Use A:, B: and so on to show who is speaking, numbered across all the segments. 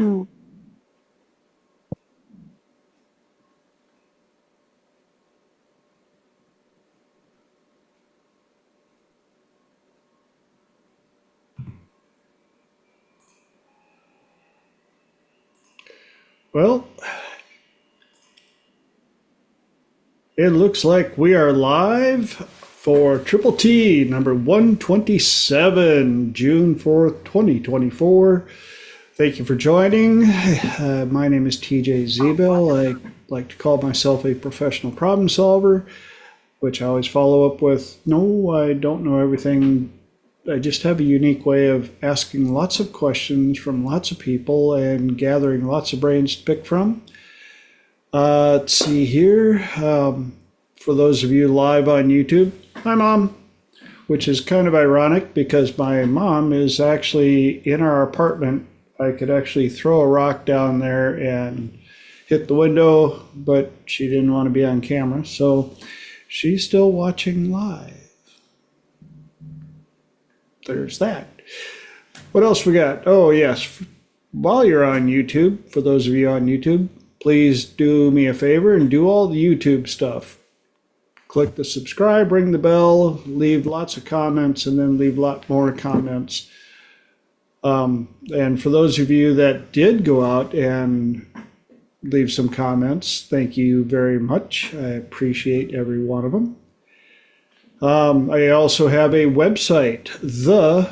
A: Hmm.
B: Well, it looks like we are live for Triple T number 127, June 4th, 2024. Thank you for joining. My name is TJ Zebel. I like to call myself a professional problem solver, which I always follow up with, no, I don't know everything. I just have a unique way of asking lots of questions from lots of people and gathering lots of brains to pick from. Let's see here. For those of you live on YouTube, hi, Mom, which is kind of ironic because my mom is actually in our apartment. I could actually throw a rock down there and hit the window, but she didn't want to be on camera, so she's still watching live. There's that. What else we got? Oh, yes. While you're on YouTube, for those of you on YouTube, please do me a favor and do all the YouTube stuff. Click the subscribe, ring the bell, leave lots of comments, and then leave a lot more comments. And for those of you that did go out and leave some comments, thank you very much. I appreciate every one of them. I also have a website, theTSWB.com.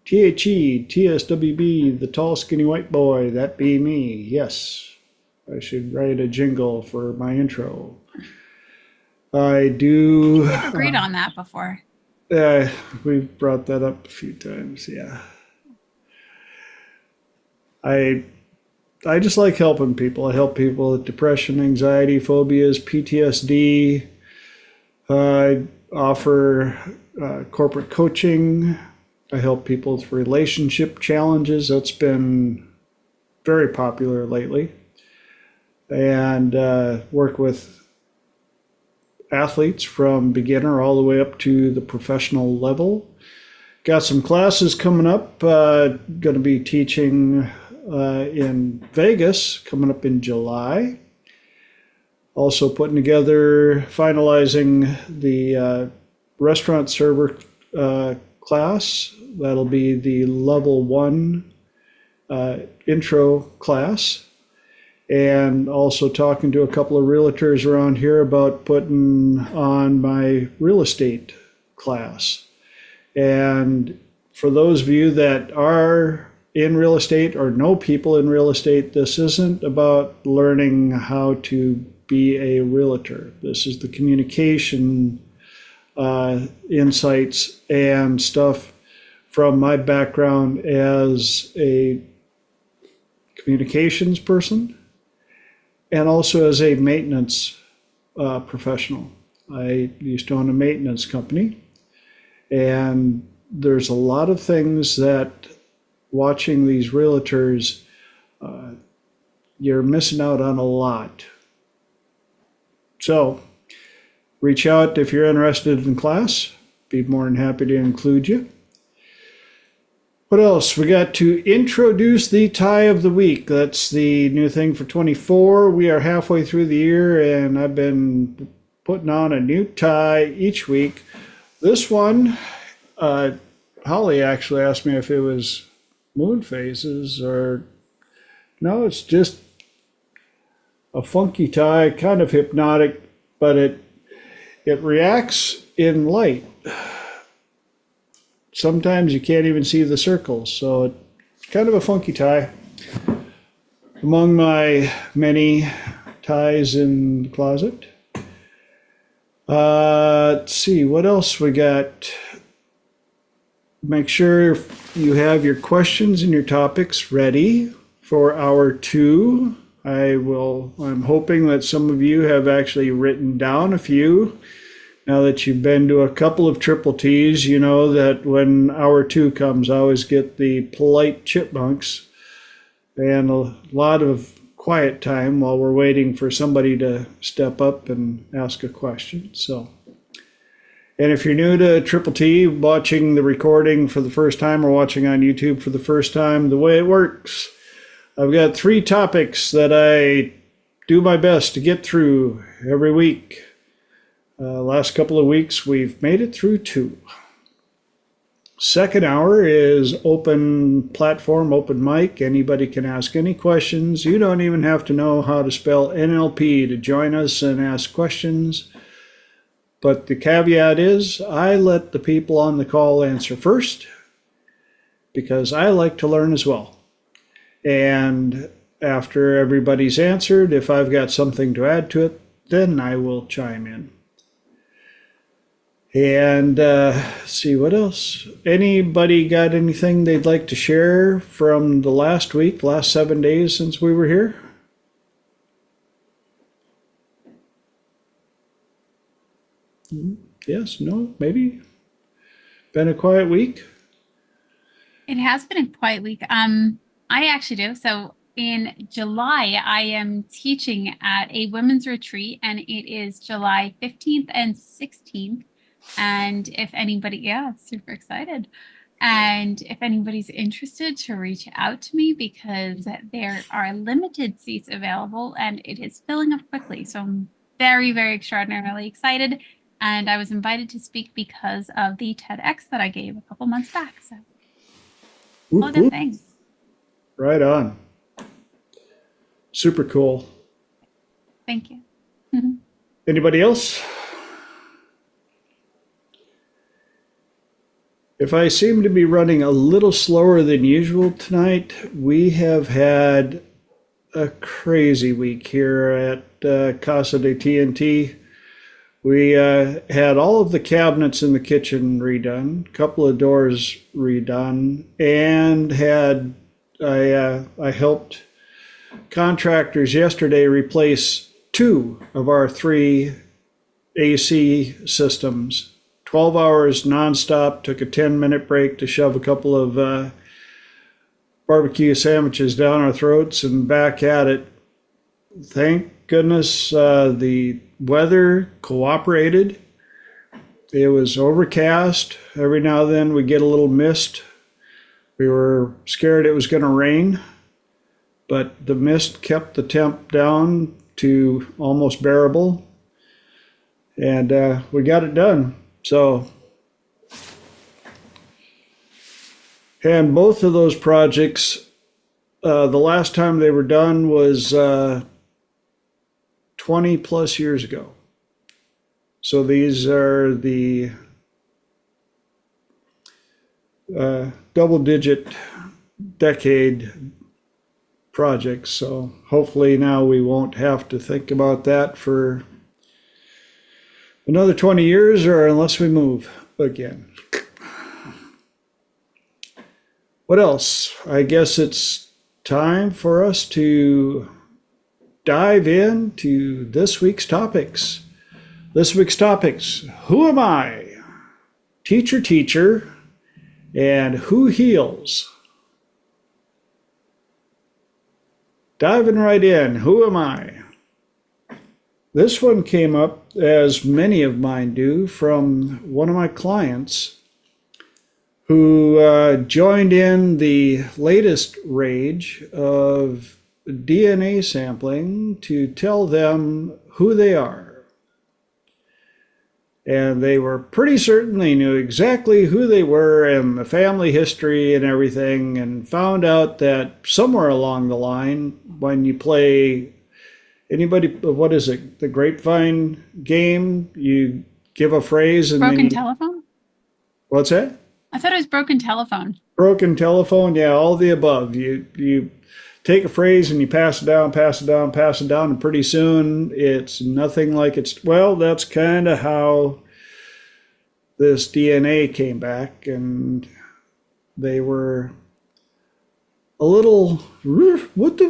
B: THE, the tall, skinny white boy. That be me. Yes. I should write a jingle for my intro. I do.
A: We've agreed on that before.
B: We've brought that up a few times. Yeah. I just like helping people. I help people with depression, anxiety, phobias, PTSD. I offer corporate coaching. I help people with relationship challenges. That's been very popular lately. And work with athletes from beginner all the way up to the professional level. Got some classes coming up. Going to be teaching in Vegas coming up in July. Also putting together, finalizing the restaurant server class. That'll be the level 1 intro class. And also talking to a couple of realtors around here about putting on my real estate class. And for those of you that are in real estate or know people in real estate, this isn't about learning how to be a realtor. This is the communication insights and stuff from my background as a communications person and also as a maintenance professional. I used to own a maintenance company, and there's a lot of things that watching these realtors, you're missing out on a lot. So reach out if you're interested in class. Be more than happy to include you. What else? We got to introduce the tie of the week. That's the new thing for 24. We are halfway through the year, and I've been putting on a new tie each week. This one, Holly actually asked me if it was moon phases or no, it's just a funky tie, kind of hypnotic, but it reacts in light. Sometimes you can't even see the circles, so it's kind of a funky tie. Among my many ties in the closet. Let's see, what else we got? Make sure you have your questions and your topics ready for hour 2. I'm hoping that some of you have actually written down a few. Now that you've been to a couple of Triple T's, you know that when hour 2 comes, I always get the polite chipmunks and a lot of quiet time while we're waiting for somebody to step up and ask a question. So, And if you're new to Triple T, watching the recording for the first time or watching on YouTube for the first time, the way it works, I've got 3 topics that I do my best to get through every week. Last couple of weeks, we've made it through 2. Second hour is open platform, open mic. Anybody can ask any questions. You don't even have to know how to spell NLP to join us and ask questions. But the caveat is I let the people on the call answer first because I like to learn as well. And after everybody's answered, if I've got something to add to it, then I will chime in. And see what else. Anybody got anything they'd like to share from the last week, last 7 days since we were here? Yes, no, maybe. Been a quiet week?
A: It has been a quiet week. I actually do. So in July, I am teaching at a women's retreat, and it is July 15th and 16th. And if anybody, yeah, super excited. And if anybody's interested, to reach out to me because there are limited seats available and it is filling up quickly. So I'm very, very extraordinarily excited. And I was invited to speak because of the TEDx that I gave a couple months back. So all good things.
B: Right on. Super cool.
A: Thank you.
B: Anybody else? If I seem to be running a little slower than usual tonight, we have had a crazy week here at Casa de TNT. We had all of the cabinets in the kitchen redone, a couple of doors redone, and I helped contractors yesterday replace 2 of our 3 AC systems. 12 hours nonstop, took a 10-minute break to shove a couple of barbecue sandwiches down our throats and back at it. Thank goodness the weather cooperated. It was overcast. Every now and then we get a little mist. We were scared it was going to rain, but the mist kept the temp down to almost bearable. And we got it done. So, and both of those projects, the last time they were done was 20 plus years ago. So these are the double-digit decade projects. So hopefully now we won't have to think about that for another 20 years, or unless we move again. What else? I guess it's time for us to dive into this week's topics. This week's topics: who am I? Teacher, and who heals? Diving right in, who am I? This one came up, as many of mine do, from one of my clients who joined in the latest rage of DNA sampling to tell them who they are. And they were pretty certain they knew exactly who they were and the family history and everything, and found out that somewhere along the line, when you play anybody, what is it? The grapevine game? You give a phrase and
A: broken telephone?
B: What's that?
A: I thought it was broken telephone.
B: Broken telephone, yeah, all the above. You take a phrase and you pass it down, and pretty soon it's nothing like it's. Well, that's kind of how this DNA came back, and they were a little what.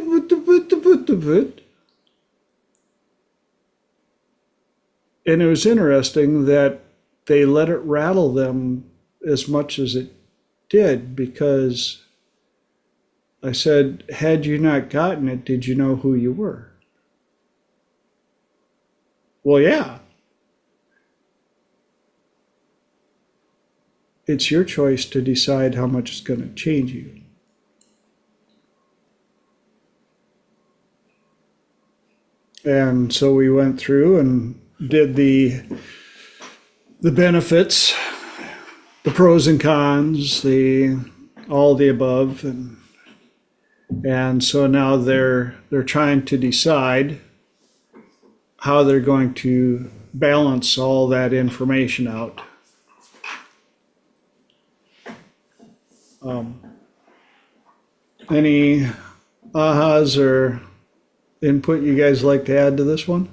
B: And it was interesting that they let it rattle them as much as it did, because I said, had you not gotten it, did you know who you were? Well, yeah. it's your choice to decide how much it's going to change you. And so we went through and did the benefits, the pros and cons, the all the above, and so now they're trying to decide how they're going to balance all that information out. Any ahas or input you guys like to add to this one?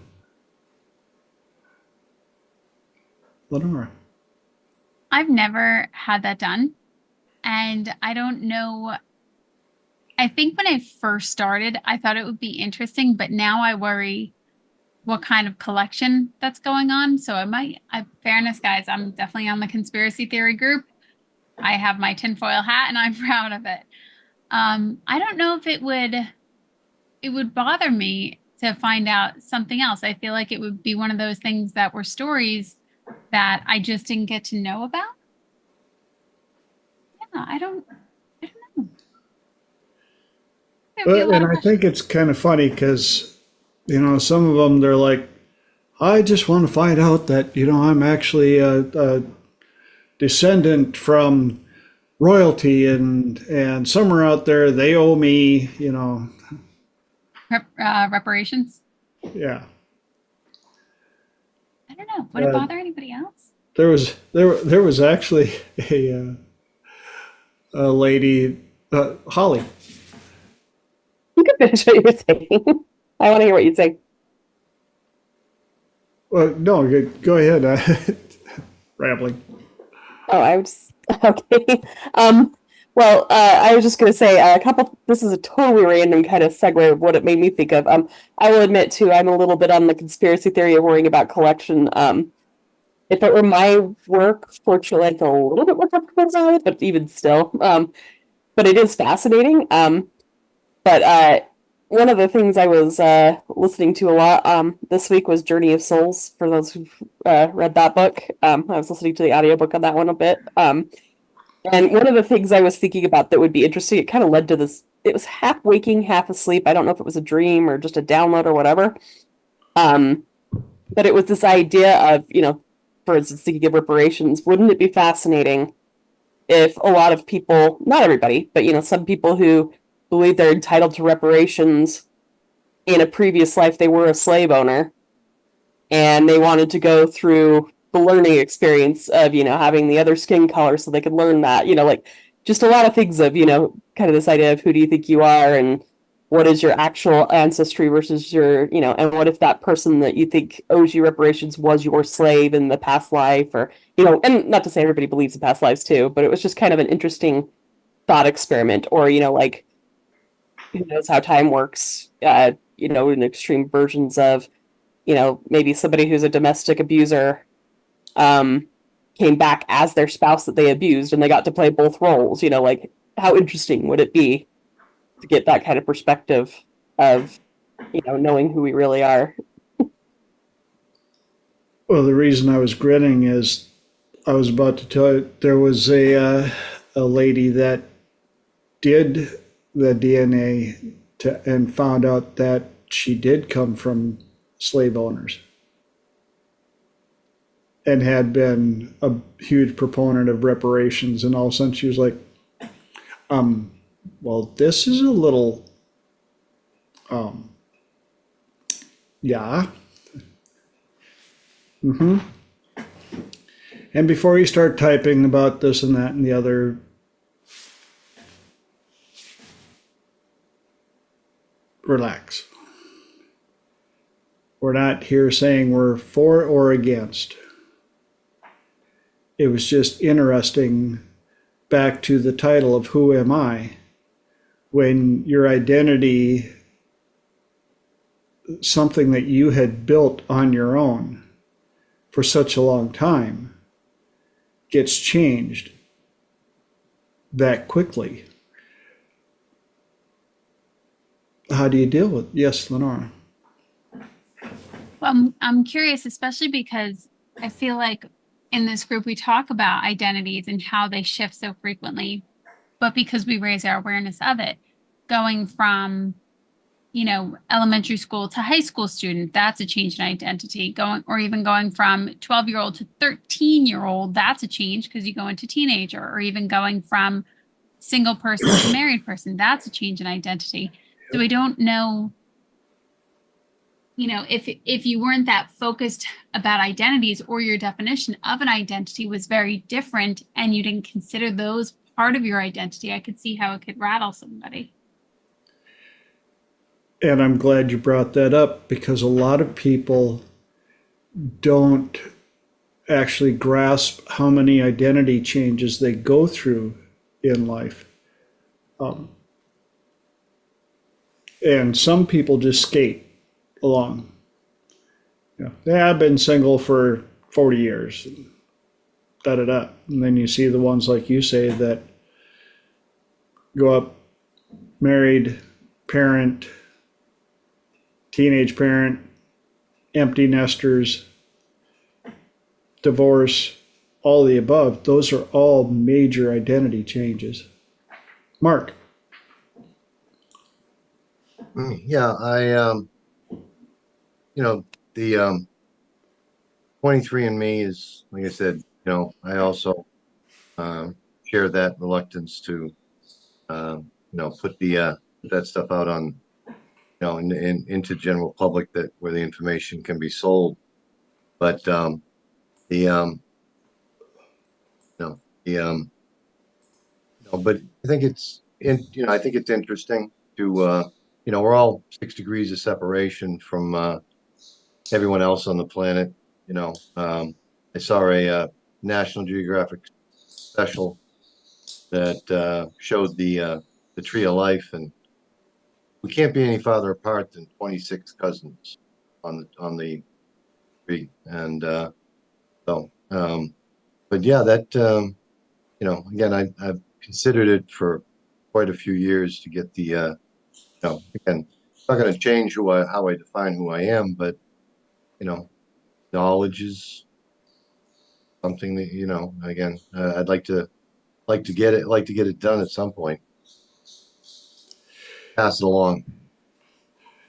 B: Lenora.
A: I've never had that done. And I don't know. I think when I first started, I thought it would be interesting, but now I worry what kind of collection that's going on. So fairness, guys, I'm definitely on the conspiracy theory group. I have my tinfoil hat and I'm proud of it. I don't know if it would bother me to find out something else. I feel like it would be one of those things that were stories that I just didn't get to know about. Yeah, I don't know. There'd be a lot
B: And
A: of
B: I
A: questions.
B: think it's kind of funny because, some of them, they're like, I just want to find out that, I'm actually a descendant from royalty, and somewhere out there they owe me,
A: Reparations.
B: yeah.
A: I don't know. Would it
B: Uh,
A: bother anybody else?
B: there was actually a lady, Holly.
C: You can finish what you're saying. I want to hear what you say.
B: Well, no, go ahead. Rambling.
C: Oh, I was okay. I was just going to say a couple. This is a totally random kind of segue of what it made me think of. I will admit too, I'm a little bit on the conspiracy theory of worrying about collection. If it were my work, fortunately, I'd feel a little bit more comfortable about it, but even still, but it is fascinating. But one of the things I was listening to a lot this week was Journey of Souls, for those who've read that book. I was listening to the audiobook on that one a bit. And one of the things I was thinking about that would be interesting, it kind of led to this. It was half waking, half asleep. I don't know if it was a dream or just a download or whatever. Um, but it was this idea of, for instance, thinking of reparations. Wouldn't it be fascinating if a lot of people, not everybody, but some people who believe they're entitled to reparations in a previous life they were a slave owner and they wanted to go through the learning experience of having the other skin color so they could learn that, like just a lot of things of kind of this idea of who do you think you are and what is your actual ancestry versus your and what if that person that you think owes you reparations was your slave in the past life, or and not to say everybody believes in past lives too, but it was just kind of an interesting thought experiment. Or like who knows how time works, in extreme versions of, maybe somebody who's a domestic abuser um, came back as their spouse that they abused and they got to play both roles. Like how interesting would it be to get that kind of perspective of, knowing who we really are?
B: Well, the reason I was grinning is I was about to tell you there was a lady that did the DNA and found out that she did come from slave owners and had been a huge proponent of reparations. And all of a sudden she was like, um, well, this is a little, um, yeah. Mm-hmm. And before you start typing about this and that and the other, relax. We're not here saying we're for or against. It was just interesting back to the title of Who Am I? When your identity, something that you had built on your own for such a long time, gets changed that quickly. How do you deal with it? Yes, Lenora.
A: Well, I'm curious, especially because I feel like in this group, we talk about identities and how they shift so frequently, but because we raise our awareness of it, going from, elementary school to high school student, that's a change in identity. Or even going from 12-year-old to 13-year-old, that's a change because you go into teenager, or even going from single person to married person, that's a change in identity. So I don't know, if you weren't that focused about identities, or your definition of an identity was very different and you didn't consider those part of your identity, I could see how it could rattle somebody.
B: And I'm glad you brought that up, because a lot of people don't actually grasp how many identity changes they go through in life. And some people just skate along. Yeah, I've been single for 40 years. Da da da. And then you see the ones like you say that go up, married, parent, teenage parent, empty nesters, divorce, all the above. Those are all major identity changes. Mark.
D: Yeah, the 23andMe is, like I said, I also share that reluctance to, put that stuff out on, into general public, that where the information can be sold. But the no, the no, but I think I think it's interesting to, we're all 6 degrees of separation from everyone else on the planet. I saw a National Geographic special that showed the tree of life, and we can't be any farther apart than 26 cousins on the tree. And but yeah, that again, I've considered it for quite a few years to get again, it's not going to change how I define who I am, but you know, knowledge is something that again, I'd like to get it done at some point. Pass it along.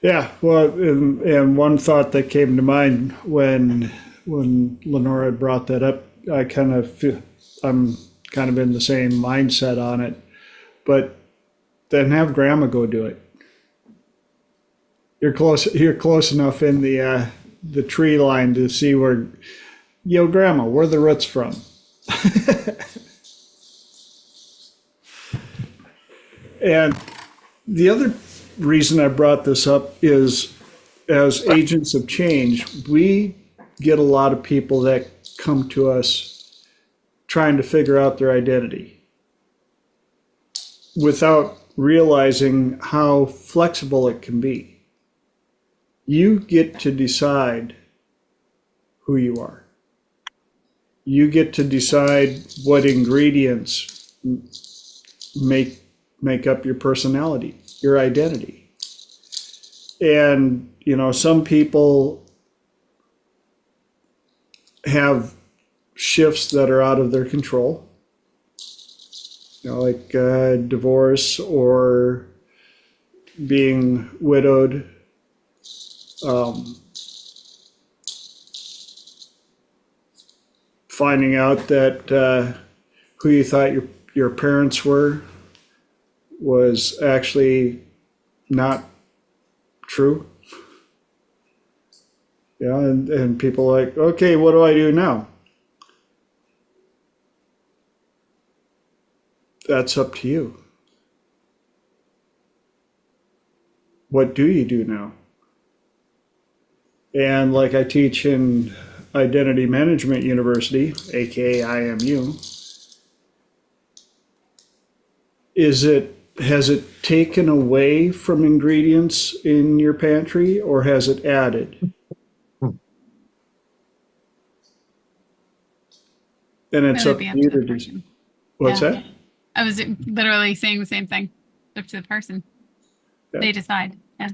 B: Yeah, well, and one thought that came to mind when Lenora had brought that up, I kind of feel I'm kind of in the same mindset on it, but then have grandma go do it. You're close. You're close enough in the tree line to see where, grandma, where the roots from. And the other reason I brought this up is, as agents of change, we get a lot of people that come to us trying to figure out their identity without realizing how flexible it can be. You get to decide who you are. You get to decide what ingredients make up your personality, your identity. And, some people have shifts that are out of their control, like divorce or being widowed. Finding out that who you thought your parents were was actually not true. And people are like, okay, what do I do now? That's up to you. What do you do now? And like I teach in Identity Management University, aka IMU, has it taken away from ingredients in your pantry, or has it added? And it's
A: Really
B: up
A: be
B: to
A: up
B: you
A: to the
B: to do.
A: person.
B: What's
A: Yeah.
B: that?
A: I was literally saying the same thing. Up to the person.
B: Yeah.
A: They decide. Yeah.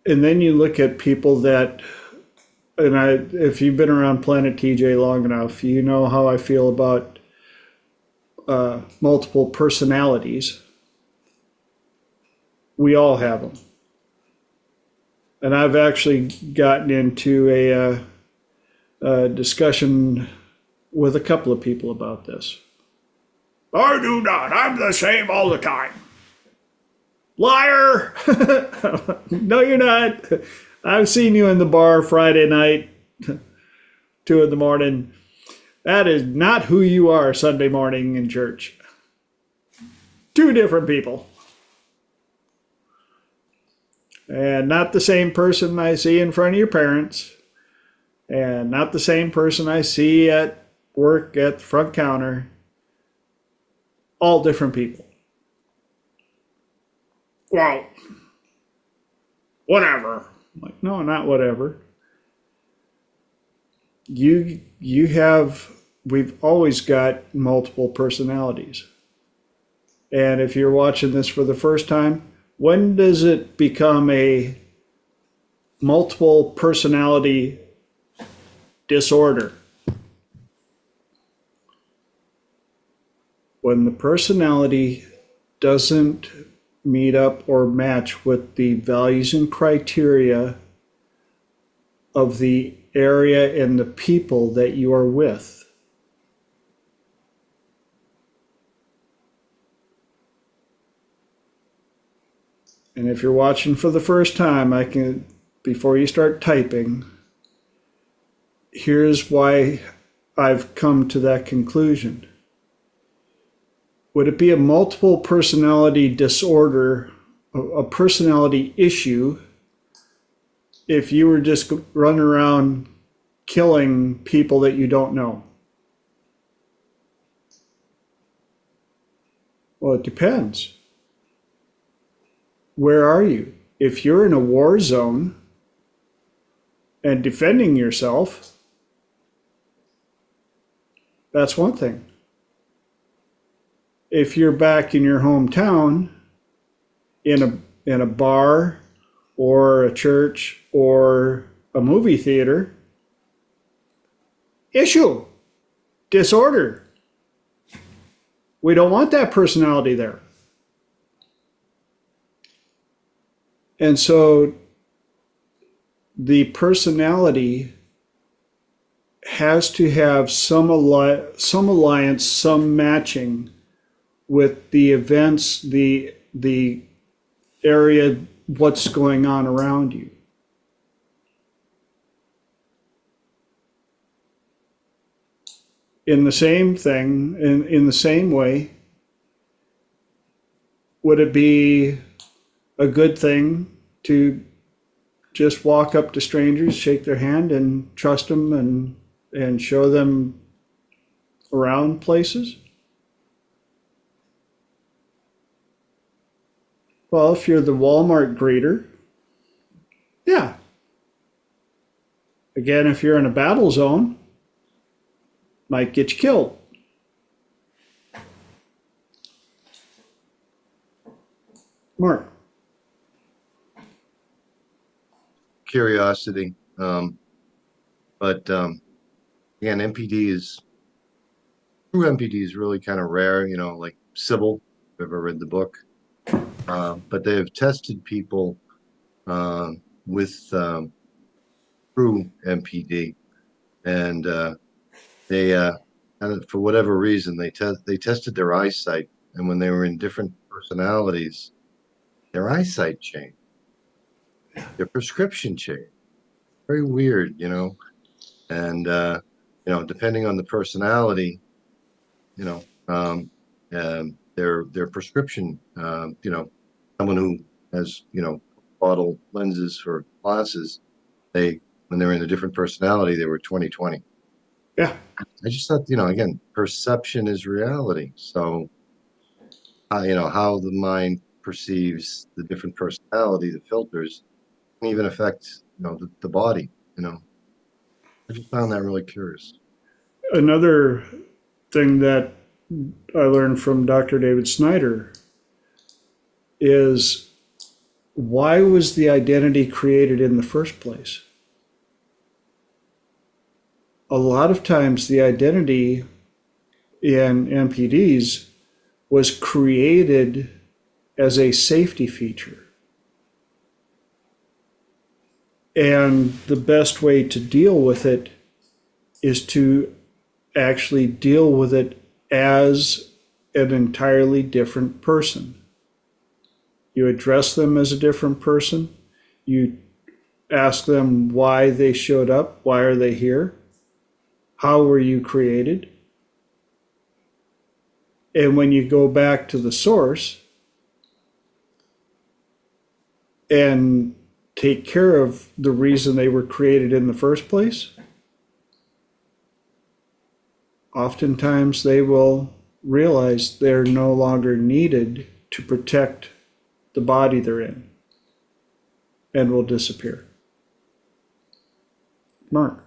B: And then you look at people that if you've been around Planet TJ long enough, you know how I feel about multiple personalities. We all have them. And I've actually gotten into a discussion with a couple of people about this. I do not. I'm the same all the time. Liar! No, you're not. I've seen you in the bar Friday night, 2 in the morning. That is not who you are Sunday morning in church. 2 different people. And not the same person I see in front of your parents. And not the same person I see at work at the front counter. All different people. Well, whatever. I'm like, no, not whatever. We've always got multiple personalities. And if you're watching this for the first time, when does it become a multiple personality disorder? When the personality doesn't meet up or match with the values and criteria of the area and the people that you are with. And if you're watching for the first time, before you start typing, here's why I've come to that conclusion. Would it be a multiple personality disorder, a personality issue, if you were just running around killing people that you don't know? Well, it depends. Where are you? If you're in a war zone and defending yourself, that's one thing. If you're back in your hometown, in a bar or a church or a movie theater, issue, disorder. We don't want that personality there. And so the personality has to have some alliance, some matching with the events, the area, what's going on around you. In the same thing, in the same way, would it be a good thing to just walk up to strangers, shake their hand, and trust them and show them around places? Well, if you're the Walmart greeter, yeah. Again, if you're in a battle zone, might get you killed. Mark.
D: Curiosity. But again, true MPD is really kind of rare, like Sybil, if you've ever read the book. But they have tested people with true MPD, and for whatever reason, they tested their eyesight, and when they were in different personalities, their eyesight changed, their prescription changed. Very weird, and depending on the personality, their prescription, someone who has, bottle lenses for glasses, when they're in a different personality, they were 20/20.
B: Yeah.
D: I just thought, again, perception is reality. So, how the mind perceives the different personality, the filters, can even affect, the body, I just found that really curious.
B: Another thing that I learned from Dr. David Snyder is, why was the identity created in the first place? a lot of times the identity in MPDs was created as a safety feature. And the best way to deal with it is to actually deal with it as an entirely different person. You address them as a different person. You ask them why they showed up. Why are they here? How were you created? And when you go back to the source and take care of the reason they were created in the first place, oftentimes they will realize they're no longer needed to protect the body they're in and will disappear. Mark.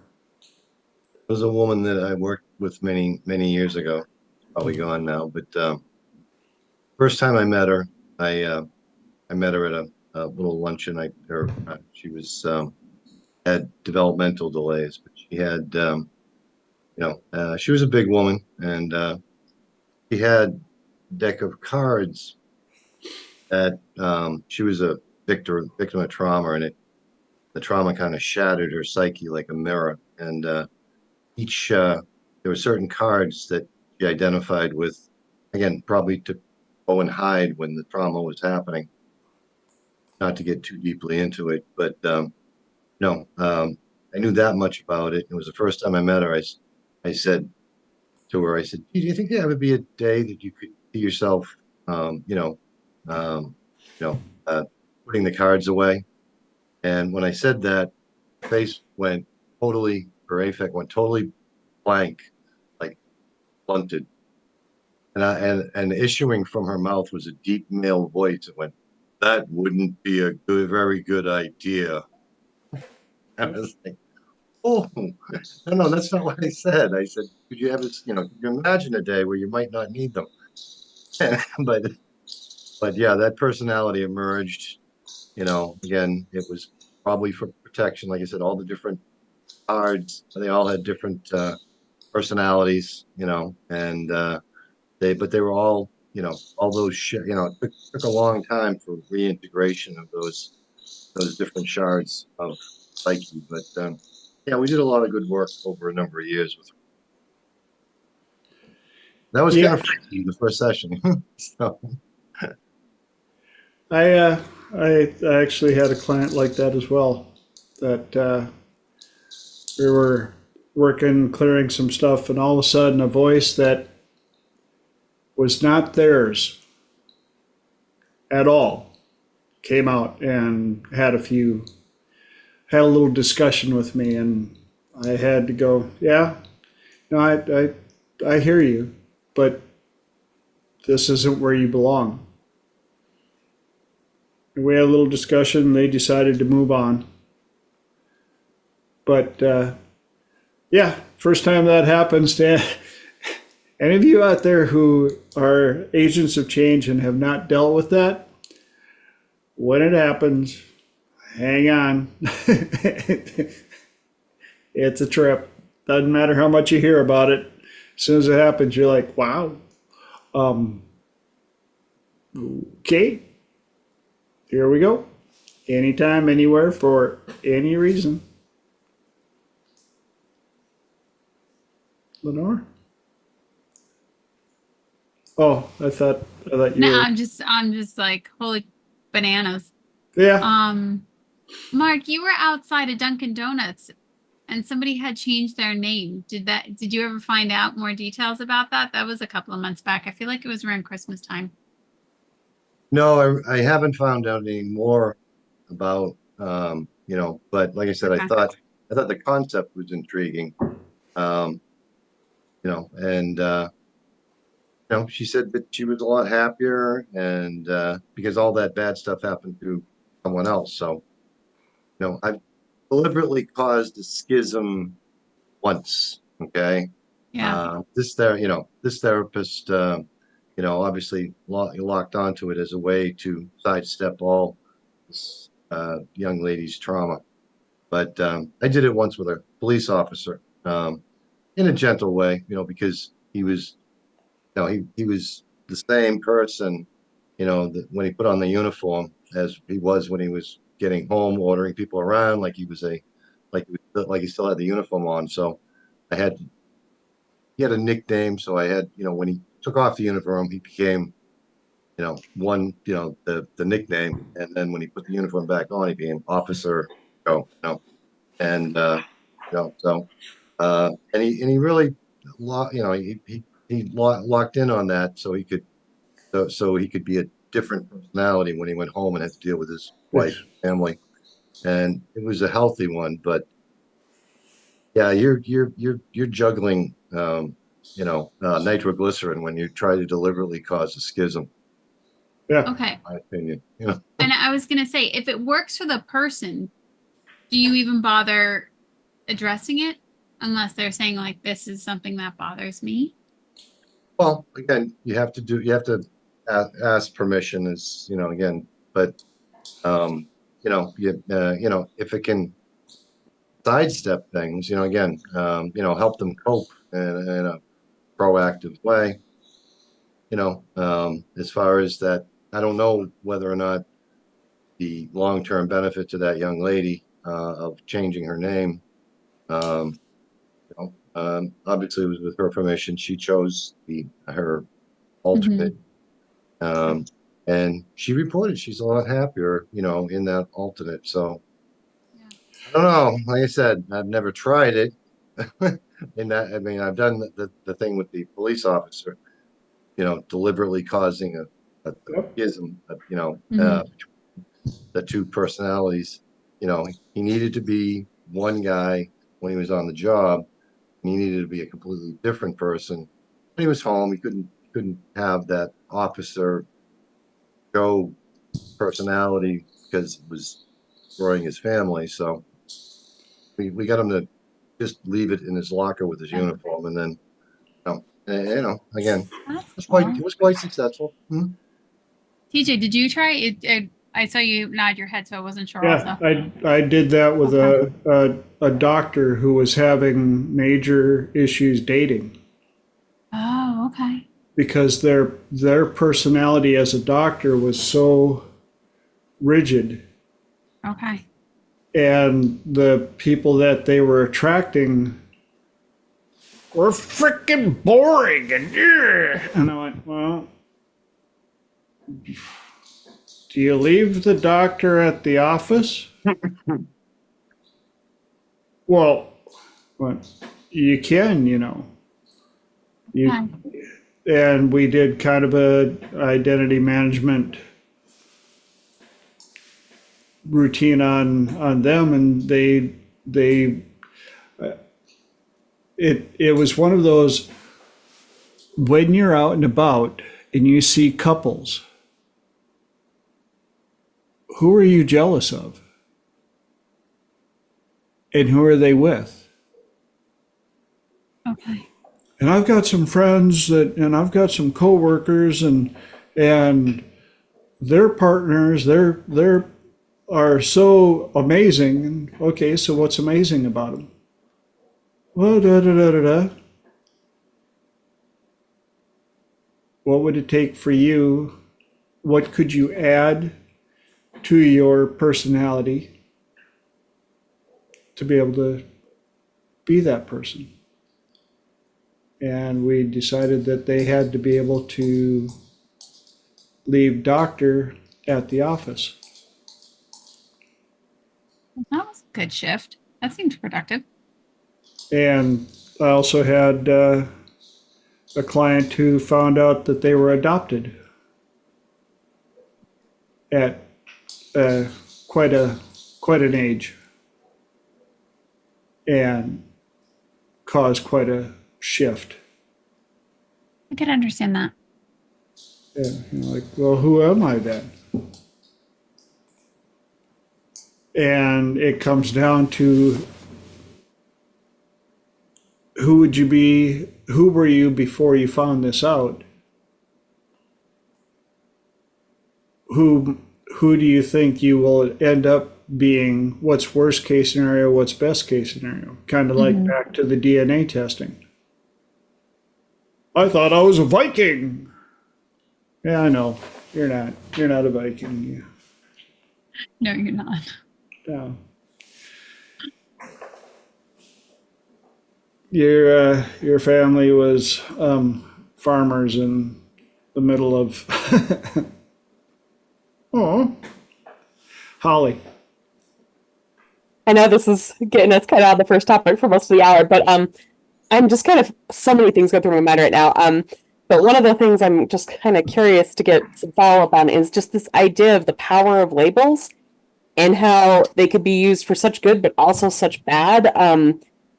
D: There was a woman that I worked with many years ago, probably gone now, but first time I met her, I met her at a little luncheon. She was had developmental delays, but she had she was a big woman, and she had a deck of cards that she was a victim of trauma, and the trauma kind of shattered her psyche like a mirror. And each there were certain cards that she identified with, again, probably to go and hide when the trauma was happening. Not to get too deeply into it, but no, I knew that much about it. It was the first time I met her. I said to her, I said, "Do you think there would be a day that you could see yourself, um, you know, um, putting the cards away?" And when I said that, her affect went totally blank, like blunted. And issuing from her mouth was a deep male voice that went, "That wouldn't be a very good idea." I was like, "Oh, no, that's not what I said." I said, could you imagine a day where you might not need them?" but but yeah, that personality emerged. Again, it was probably for protection. Like I said, all the different cards, they all had different personalities, and they were all, all those it took a long time for reintegration of those different shards of psyche. But yeah, we did a lot of good work over a number of years with her. That was kind
B: Yeah,
D: of freaky the first session. So,
B: I uh, I actually had a client like that as well. That we were working, clearing some stuff, and all of a sudden, a voice that was not theirs at all came out and had a little discussion with me, and I had to go, yeah, no, I hear you, but this isn't where you belong. And we had a little discussion. And they decided to move on, but yeah, first time that happens to any of you out there who are agents of change and have not dealt with that, when it happens, hang on. It's a trip. Doesn't matter how much you hear about it. As soon as it happens, you're like, wow, um, okay, here we go. Anytime, anywhere, for any reason. Lenore? Oh, I thought you
A: No,
B: were.
A: I'm just like, holy bananas.
B: Yeah.
A: Um, Mark, you were outside of Dunkin' Donuts and somebody had changed their name. Did you ever find out more details about that? That was a couple of months back. I feel like it was around Christmas time.
D: no, I haven't found out any more about, but like I said,
A: Okay.
D: I thought the concept was intriguing. Um, and she said that she was a lot happier, and because all that bad stuff happened to someone else. So, I've deliberately caused a schism once. Okay.
A: Yeah.
D: This therapist, obviously locked onto it as a way to sidestep all this young lady's trauma. But I did it once with a police officer. in a gentle way, because he was, he was the same person, when he put on the uniform as he was when he was getting home, ordering people around, like he still had the uniform on. So I had, he had a nickname. So I had, when he took off the uniform, he became, the nickname. And then when he put the uniform back on, he became Officer Joe, and, and he really, locked in on that so he could be a different personality when he went home and had to deal with his wife,
B: Yes.
D: family, and it was a healthy one. But yeah, you're juggling, nitroglycerin when you try to deliberately cause a schism,
B: Yeah.
A: Okay.
D: in my opinion.
A: And I was going to say, if it works for the person, do you even bother addressing it unless they're saying, like, this is something that bothers me?
D: Well, again, you have to ask permission, again, but if it can sidestep things, again, help them cope in a proactive way. As far as that, I don't know whether or not the long-term benefit to that young lady of changing her name. Obviously, it was with her permission. She chose her alternate,
A: Mhm.
D: um, and she reported she's a lot happier, in that alternate. So
A: Yeah.
D: I don't know. Like I said, I've never tried it. In that, I mean, I've done the thing with the police officer, deliberately causing a
B: Yep.
D: schism,
A: Mhm.
D: the two personalities. He needed to be one guy when he was on the job. He needed to be a completely different person when he was home. He couldn't have that officer Joe personality because it was destroying his family. So we got him to just leave it in his locker with his
A: Yeah.
D: uniform, and then again,
A: That's
D: it
A: cool.
D: was quite successful. Hmm.
A: TJ, did you try it? I saw you nod your head, so I wasn't sure
B: Yeah.
A: also.
B: I did that with
A: Okay.
B: a doctor who was having major issues dating
A: Oh, okay.
B: because their personality as a doctor was so rigid,
A: Okay.
B: and the people that they were attracting were freaking boring, and I went, well, do you leave the doctor at the office? Well, what you can, you
A: Okay.
B: and we did kind of a identity management routine on them, and they it was one of those when you're out and about and you see couples, who are you jealous of and who are they with?
A: Okay.
B: And I've got some friends and I've got some coworkers, and their partners, they're are so amazing. And okay, so what's amazing about them? Well, da da da da da. What would it take for you? What could you add to your personality to be able to be that person? And we decided that they had to be able to leave doctor at the office.
A: That was a good shift. That seemed productive.
B: And I also had a client who found out that they were adopted at uh, quite a quite an age, and caused quite a shift.
A: I could understand that.
B: Yeah, like, well, who am I then? And it comes down to who would you be? Who were you before you found this out? Who who do you think you will end up being? What's worst case scenario? What's best case scenario? Kind of like
A: Hmm.
B: back to the DNA testing. I thought I was a Viking. Yeah, I know. You're not. You're not a Viking.
A: No, you're not.
B: No. Your family was farmers in the middle of. Oh, Holly.
C: I know this is getting us kind of out of the first topic for most of the hour, but I'm just kind of so many things go through my mind right now. But one of the things I'm just kind of curious to get some follow up on is just this idea of the power of labels and how they could be used for such good, but also such bad.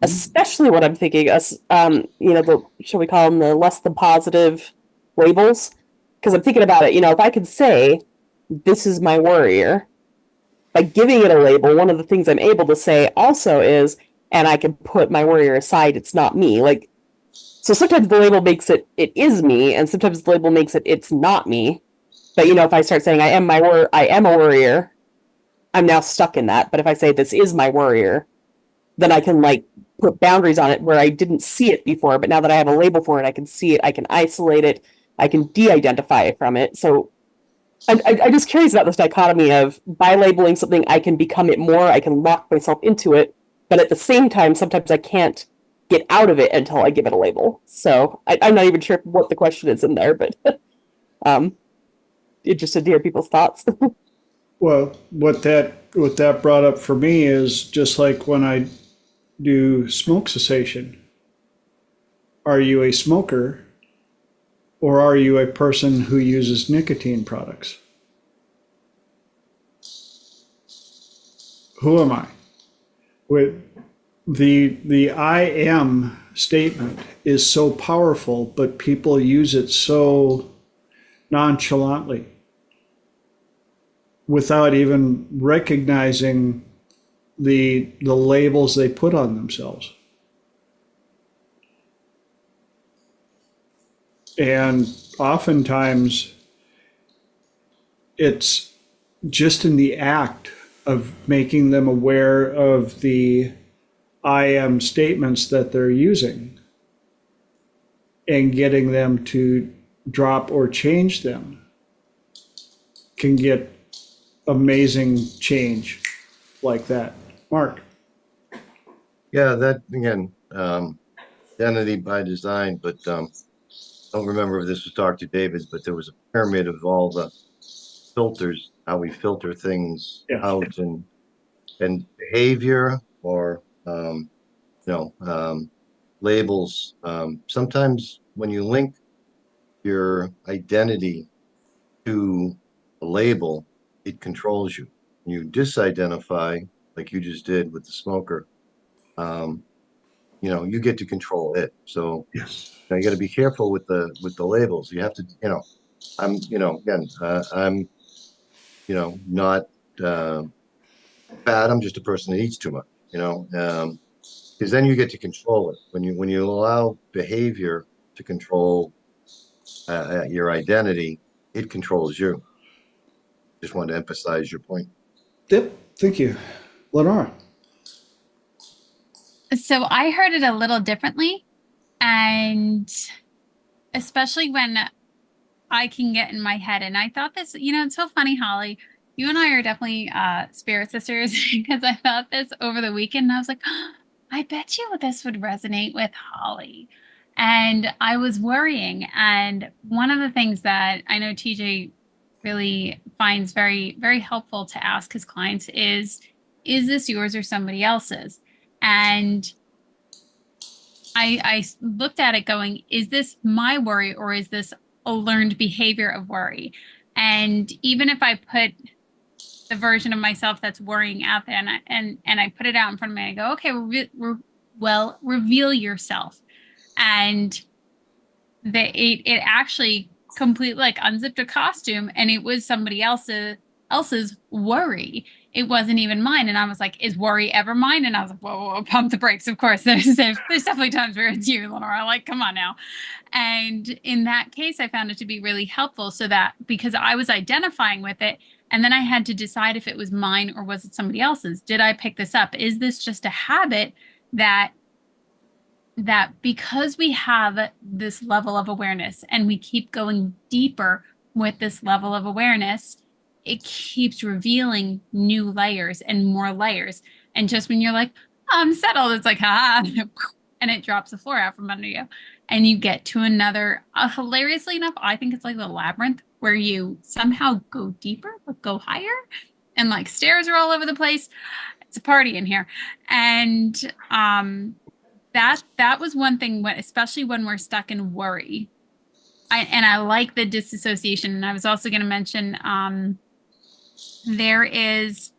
C: Especially what I'm thinking, the shall we call them the less than positive labels? Because I'm thinking about it, if I could say, this is my warrior, by giving it a label, one of the things I'm able to say also is, and I can put my warrior aside, it's not me. Like, so sometimes the label makes it is me, and sometimes the label makes it's not me. But if I start saying I am a warrior, I'm now stuck in that. But if I say this is my warrior, then I can like put boundaries on it where I didn't see it before. But now that I have a label for it, I can see it, I can isolate it, I can de-identify it from it. So I'm just curious about this dichotomy of by labeling something, I can become it more, I can lock myself into it, but at the same time, sometimes I can't get out of it until I give it a label. So I'm not even sure what the question is in there, but um, interested to hear people's thoughts.
B: Well, what that brought up for me is just like when I do smoke cessation. Are you a smoker or are you a person who uses nicotine products? Who am I? With the I am statement is so powerful, but people use it so nonchalantly without even recognizing the labels they put on themselves. And oftentimes it's just in the act of making them aware of the I am statements that they're using and getting them to drop or change them can get amazing change like that. Mark.
D: Yeah, that again, identity by design, but I don't remember if this was Dr. David's, but there was a pyramid of all the filters, how we filter things
B: Yeah.
D: out and behavior or you know, labels. Sometimes when you link your identity to a label, it controls you. You disidentify, like you just did with the smoker. Um, you get to control it. So
B: Yes.
D: you got to be careful with the labels. You have to, again, I'm, not fat. I'm just a person that eats too much. Because then you get to control it. When you allow behavior to control your identity, it controls you. Just wanted to emphasize your point.
B: Yep. Thank you. Lenora.
A: So I heard it a little differently, and especially when I can get in my head. And I thought this, it's so funny, Holly. You and I are definitely spirit sisters because I thought this over the weekend and I was like, I bet you this would resonate with Holly. And I was worrying. And one of the things that I know TJ really finds very, very helpful to ask his clients is this yours or somebody else's? And I looked at it going, is this my worry or is this a learned behavior of worry? And even if I put the version of myself that's worrying out there and I put it out in front of me, I go, okay, reveal yourself. And it actually completely like unzipped a costume and it was somebody else's worry. It wasn't even mine. And I was like, is worry ever mine? And I was like, whoa, pump the brakes. Of course, there's definitely times where it's you, Lenora. Like, come on now. And in that case, I found it to be really helpful so that because I was identifying with it, and then I had to decide if it was mine or was it somebody else's. Did I pick this up? Is this just a habit that that because we have this level of awareness and we keep going deeper with this level of awareness, it keeps revealing new layers and more layers. And just when you're like, oh, I'm settled, it's like, ha, and it drops the floor out from under you. And you get to another, hilariously enough, I think it's like the labyrinth where you somehow go deeper, but go higher. And like stairs are all over the place. It's a party in here. And that was one thing when, especially when we're stuck in worry. I like the disassociation. And I was also going to mention there is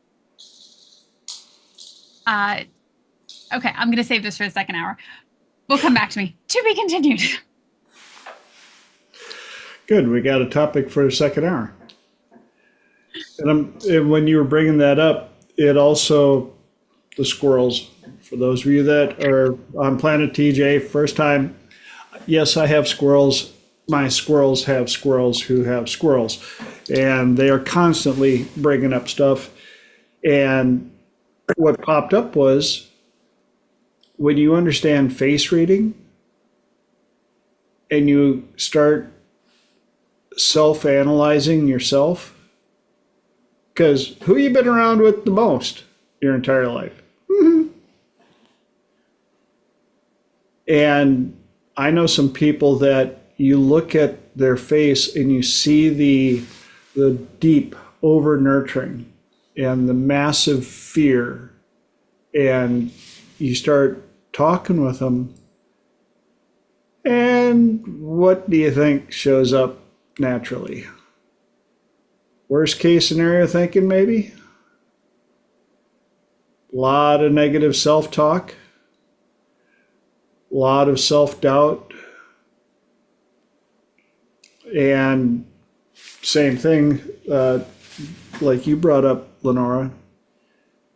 A: okay, I'm going to save this for the second hour. We'll come back to me. To be continued.
B: Good. We got a topic for the second hour. And when you were bringing that up, it also, the squirrels, for those of you that are on Planet TJ, first time, yes, I have squirrels. My squirrels have squirrels who have squirrels. And they are constantly bringing up stuff. And what popped up was when you understand face reading and you start self-analyzing yourself, because who you been around with the most your entire life? Mm-hmm. And I know some people that you look at their face and you see the deep over nurturing and the massive fear, and you start talking with them, and what do you think shows up naturally? Worst case scenario thinking, maybe? A lot of negative self-talk, a lot of self-doubt, and same thing, like you brought up, Lenora,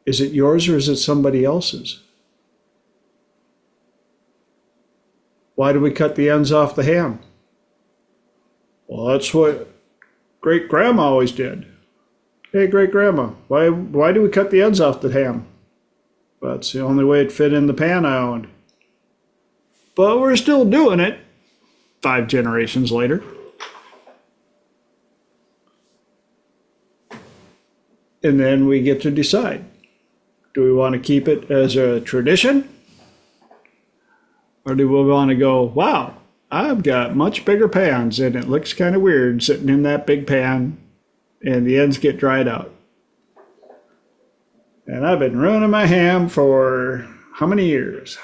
B: is it yours or is it somebody else's? Why do we cut the ends off the ham? Well, that's what great grandma always did. Hey, great grandma, why do we cut the ends off the ham? Well, it's the only way it fit in the pan I owned. But we're still doing it 5 generations later. And then we get to decide, do we want to keep it as a tradition? Or do we want to go, wow, I've got much bigger pans and it looks kind of weird sitting in that big pan and the ends get dried out. And I've been ruining my ham for how many years?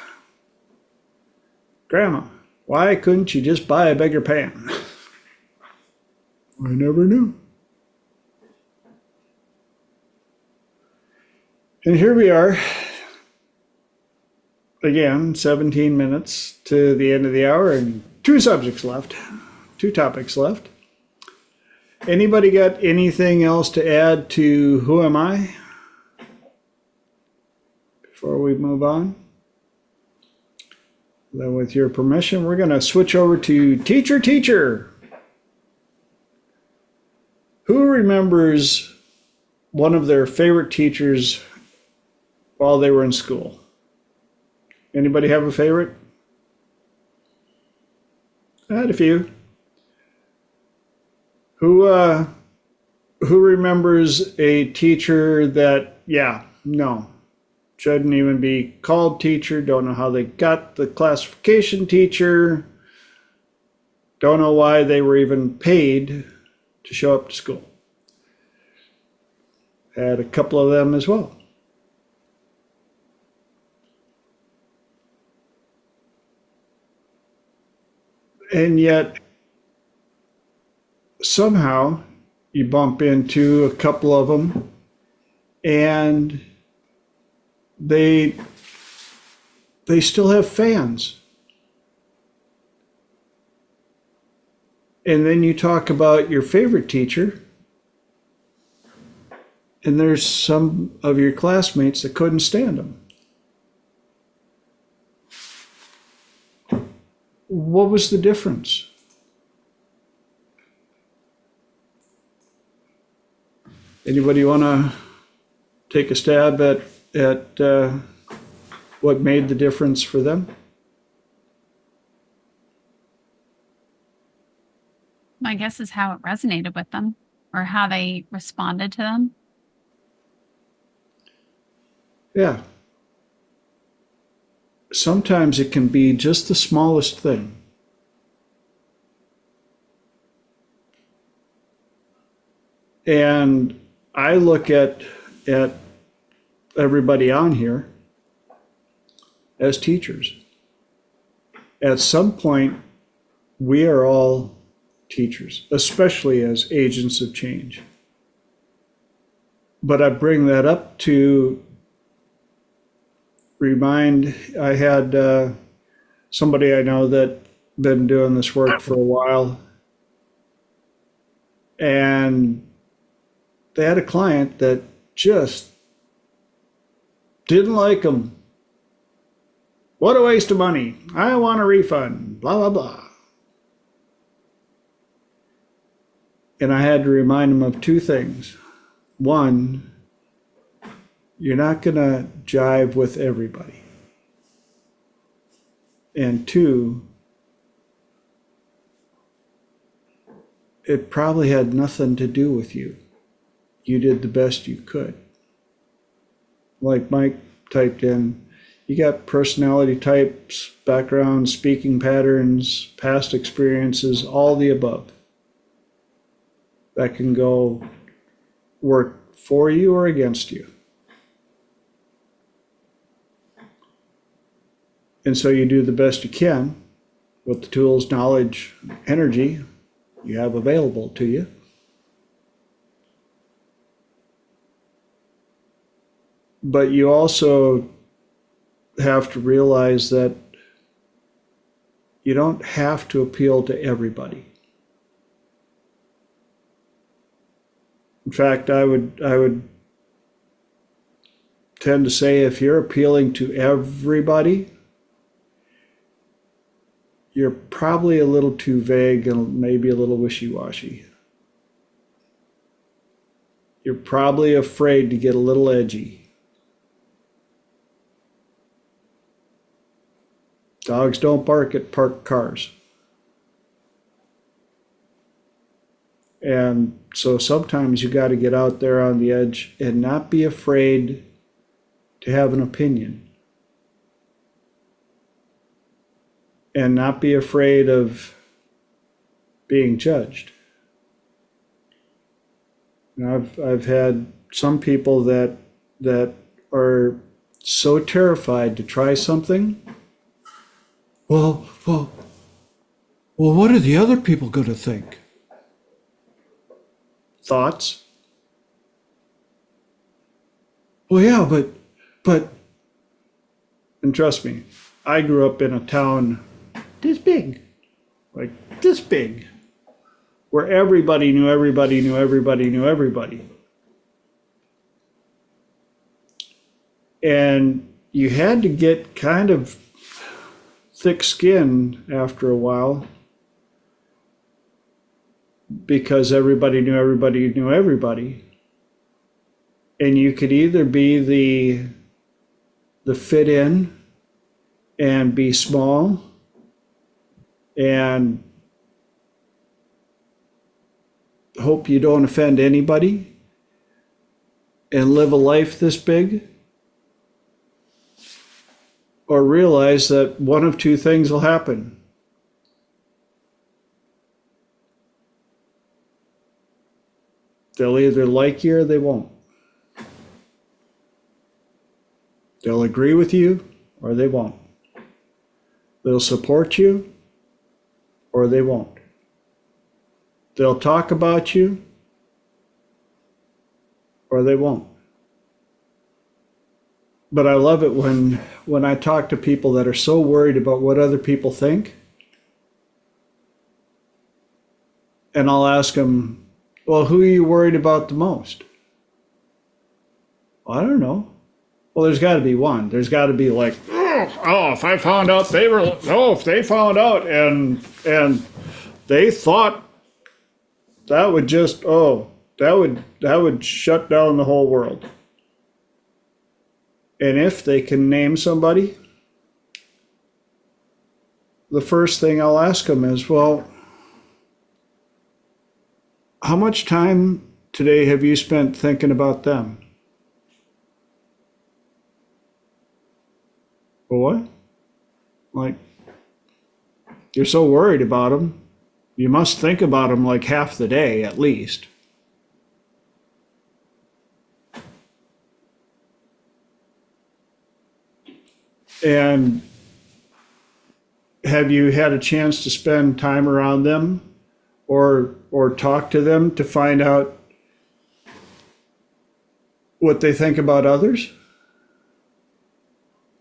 B: Grandma, why couldn't you just buy a bigger pan? I never knew. And here we are, again, 17 minutes to the end of the hour and 2 subjects left, 2 topics left. Anybody got anything else to add to Who Am I? Before we move on? Then with your permission, we're going to switch over to Teacher. Who remembers one of their favorite teachers while they were in school? Anybody have a favorite? I had a few. Who remembers a teacher that, no, shouldn't even be called teacher, don't know how they got the classification teacher, don't know why they were even paid to show up to school? Had a couple of them as well. And yet, somehow, you bump into a couple of them, and they still have fans. And then you talk about your favorite teacher, and there's some of your classmates that couldn't stand them. What was the difference? Anybody want to take a stab at what made the difference for them?
A: My guess is how it resonated with them or how they responded to them.
B: Yeah. Sometimes it can be just the smallest thing. And I look at everybody on here as teachers. At some point, we are all teachers, especially as agents of change. But I bring that up to remind, I had somebody I know that been doing this work for a while, and they had a client that just didn't like them. What a waste of money. I want a refund, blah, blah, blah. And I had to remind them of two things. One, you're not going to jive with everybody. And two, it probably had nothing to do with you. You did the best you could. Like Mike typed in, you got personality types, background, speaking patterns, past experiences, all the above. That can go work for you or against you. And so you do the best you can with the tools, knowledge, energy you have available to you. But you also have to realize that you don't have to appeal to everybody. In fact, I would tend to say if you're appealing to everybody, you're probably a little too vague and maybe a little wishy-washy. You're probably afraid to get a little edgy. Dogs don't bark at parked cars. And so sometimes you got to get out there on the edge and not be afraid to have an opinion. And not be afraid of being judged. Now, I've had some people that are so terrified to try something. Well, what are the other people going to think? Thoughts? Well, yeah, but, and trust me, I grew up in a town this big, like this big, where everybody knew everybody knew everybody knew everybody. And you had to get kind of thick skin after a while because everybody knew everybody knew everybody. And you could either be the fit in and be small and hope you don't offend anybody and live a life this big, or realize that one of two things will happen. They'll either like you or they won't. They'll agree with you or they won't. They'll support you or they won't. They'll talk about you or they won't. But I love it when I talk to people that are so worried about what other people think. And I'll ask them, well, who are you worried about the most? Well, I don't know. Well, there's got to be one. There's got to be like, if I found out if they found out and they thought that would just, that would shut down the whole world. And if they can name somebody, the first thing I'll ask them is, well, How much time today have you spent thinking about them? What? Like, you're so worried about them. You must think about them like half the day at least. And have you had a chance to spend time around them or talk to them to find out what they think about others?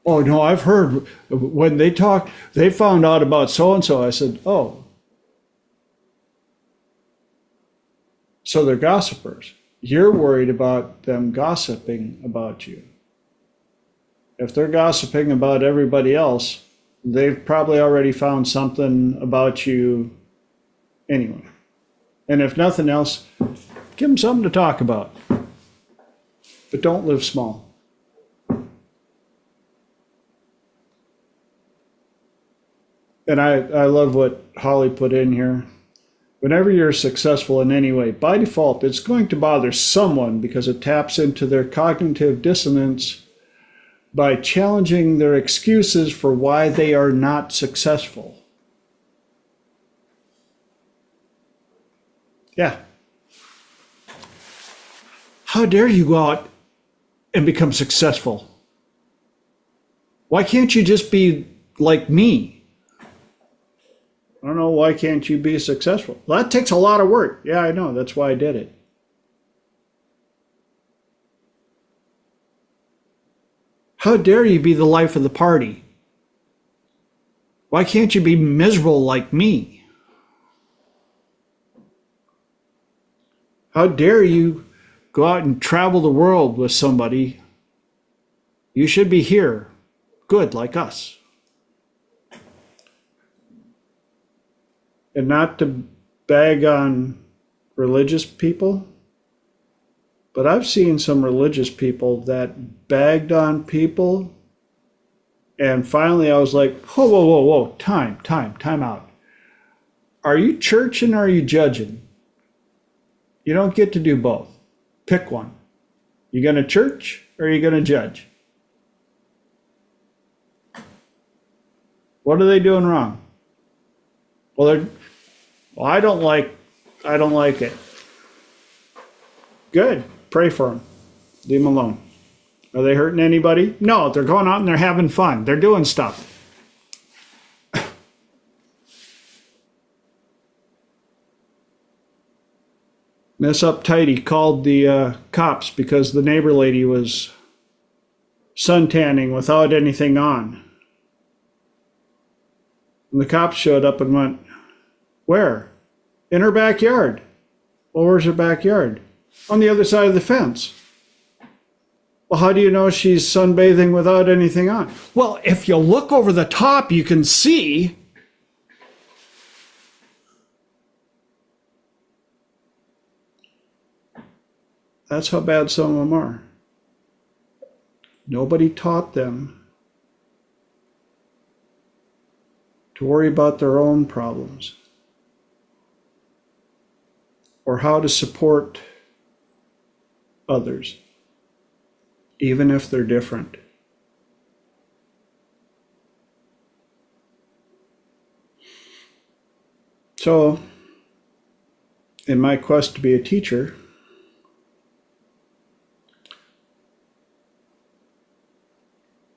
B: Oh no, I've heard when they talk, they found out about so and so. I said, oh, so they're gossipers. You're worried about them gossiping about you. If they're gossiping about everybody else, they've probably already found something about you anyway. And if nothing else, give them something to talk about. But don't live small. And I love what Holly put in here. Whenever you're successful in any way, by default, it's going to bother someone because it taps into their cognitive dissonance by challenging their excuses for why they are not successful. Yeah. How dare you go out and become successful? Why can't you just be like me? I don't know, why can't you be successful? Well, that takes a lot of work. Yeah, I know. That's why I did it. How dare you be the life of the party? Why can't you be miserable like me? How dare you go out and travel the world with somebody? You should be here, good like us. And not to bag on religious people, but I've seen some religious people that bagged on people, and finally I was like, whoa, whoa, whoa, whoa, time out. Are you churching or are you judging? You don't get to do both. Pick one. You gonna church or are you gonna judge? What are they doing wrong? Well, I don't like it. Good. Pray for them. Leave them alone. Are they hurting anybody? No, they're going out and they're having fun. They're doing stuff. Miss Uptighty called the cops because the neighbor lady was suntanning without anything on. And the cops showed up and went, where? In her backyard. Well, where's her backyard? On the other side of the fence. Well, how do you know she's sunbathing without anything on? Well, if you look over the top, you can see. That's how bad some of them are. Nobody taught them to worry about their own problems or how to support others, even if they're different. So, in my quest to be a teacher,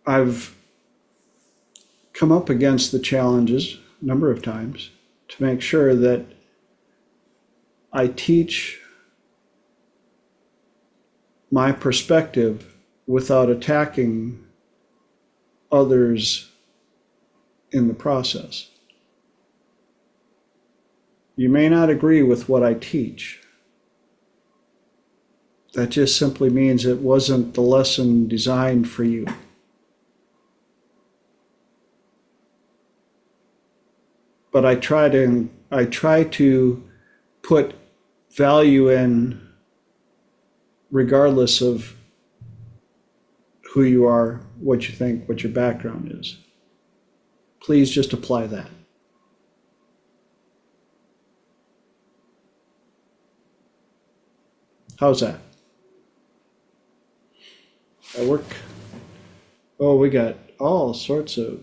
B: I've come up against the challenges a number of times to make sure that I teach my perspective without attacking others in the process. You may not agree with what I teach. That just simply means it wasn't the lesson designed for you. But I try to put value in regardless of who you are, what you think, what your background is. Please just apply that. How's that? That work? Oh, we got all sorts of.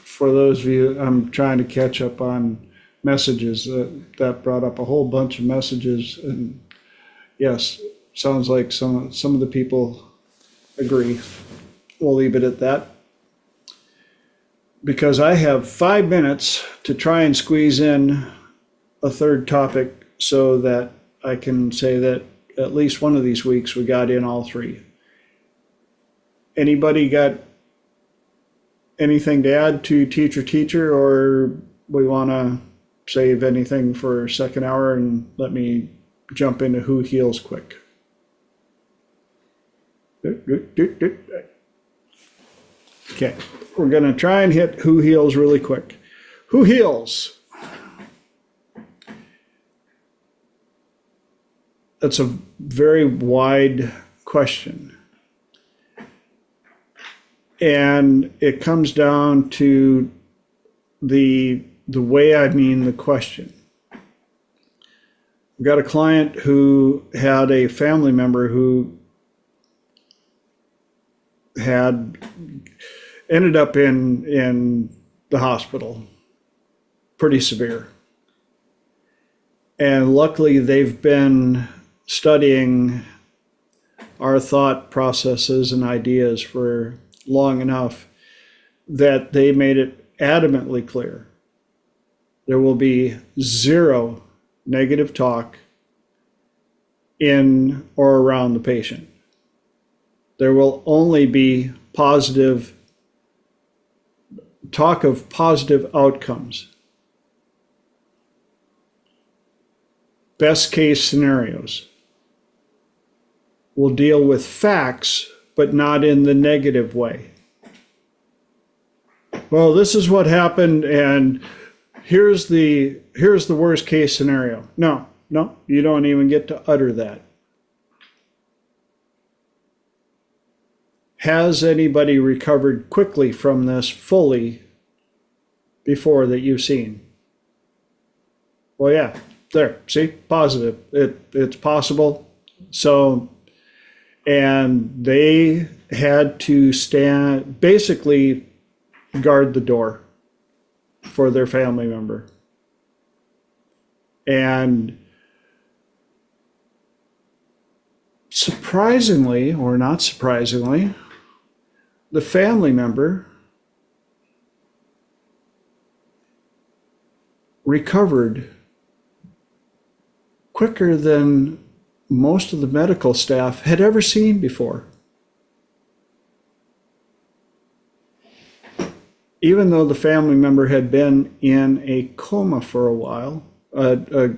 B: For those of you, I'm trying to catch up on messages. That brought up a whole bunch of messages, and yes, sounds like some of the people agree. We'll leave it at that because I have 5 minutes to try and squeeze in a third topic so that I can say that at least one of these weeks we got in all three. Anybody got anything to add to teacher, or we want to save anything for second hour and let me jump into who heals quick? Okay, we're going to try and hit who heals really quick. Who heals? That's a very wide question. And it comes down to the way I mean the question. I've got a client who had a family member who had ended up in the hospital, pretty severe. And luckily they've been studying our thought processes and ideas for long enough that they made it adamantly clear there will be zero negative talk in or around the patient. There will only be positive talk of positive outcomes. Best case scenarios. We'll deal with facts, but not in the negative way. Well, this is what happened, and here's the worst case scenario. No, you don't even get to utter that. Has anybody recovered quickly from this fully before that you've seen? Well, yeah, there, see, positive. It's possible. So, and they had to basically guard the door for their family member. And surprisingly, or not surprisingly, the family member recovered quicker than most of the medical staff had ever seen before. Even though the family member had been in a coma for a while, a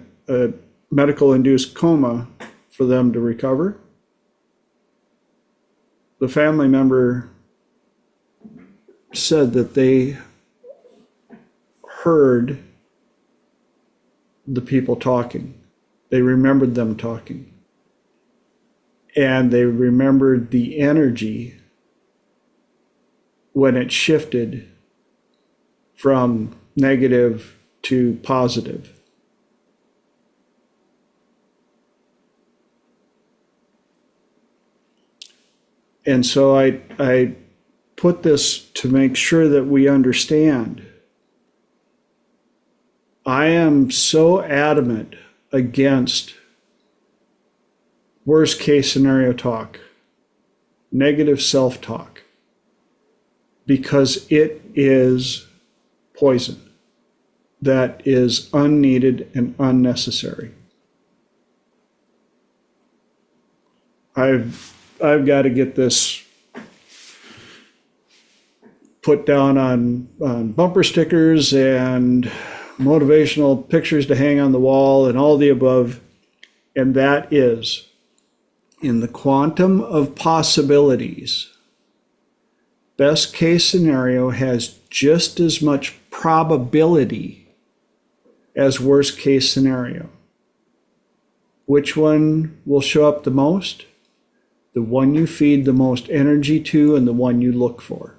B: medical-induced coma for them to recover, the family member said that they heard the people talking. They remembered them talking. And they remembered the energy when it shifted from negative to positive. And so I put this to make sure that we understand. I am so adamant against worst case scenario talk, negative self-talk, because it is poison that is unneeded and unnecessary. I've got to get this put down on bumper stickers and motivational pictures to hang on the wall and all the above. And that is, in the quantum of possibilities, best case scenario has just as much probability as worst case scenario. Which one will show up the most? The one you feed the most energy to and the one you look for.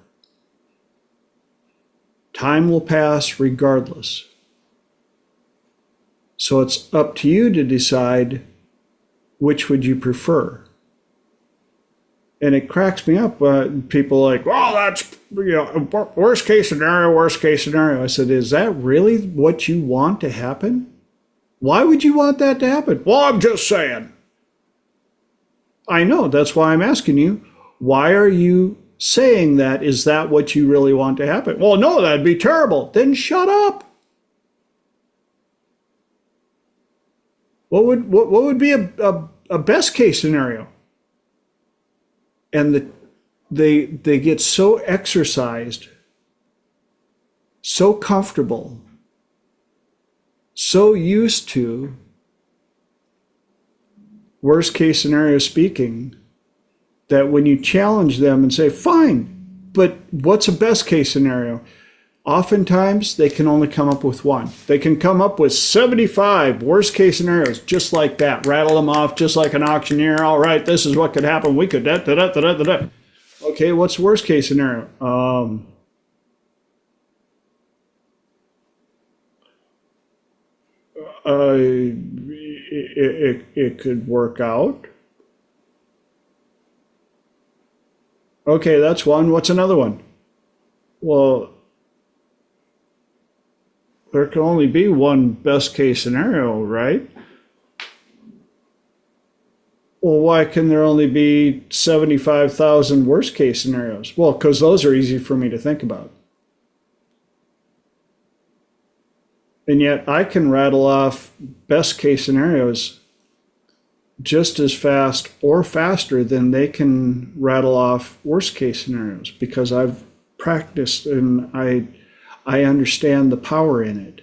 B: Time will pass regardless. So it's up to you to decide which would you prefer. And it cracks me up. People are like, well, that's, worst case scenario, worst case scenario. I said, is that really what you want to happen? Why would you want that to happen? Well, I'm just saying. I know. That's why I'm asking you. Why are you saying that? Is that what you really want to happen? Well, no, that'd be terrible. Then shut up. What would be a best case scenario? And they get so exercised, so comfortable, so used to worst case scenario speaking, that when you challenge them and say, fine, but what's a best case scenario? Oftentimes they can only come up with one. They can come up with 75 worst case scenarios just like that, rattle them off just like an auctioneer. All right, this is what could happen. We could da. Okay, what's the worst case scenario? It could work out. Okay, that's one. What's another one? Well, there can only be one best case scenario, right? Well, why can there only be 75,000 worst case scenarios? Well, because those are easy for me to think about. And yet I can rattle off best case scenarios just as fast or faster than they can rattle off worst case scenarios because I've practiced and I understand the power in it.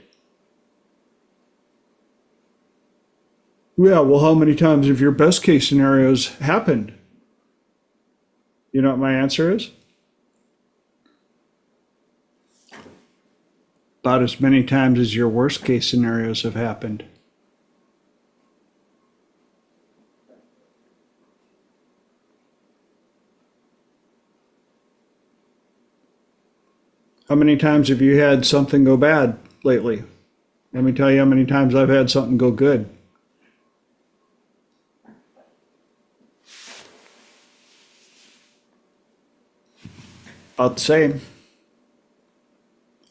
B: Yeah, well, how many times have your best case scenarios happened? You know what my answer is? About as many times as your worst case scenarios have happened. How many times have you had something go bad lately? Let me tell you how many times I've had something go good. About the same.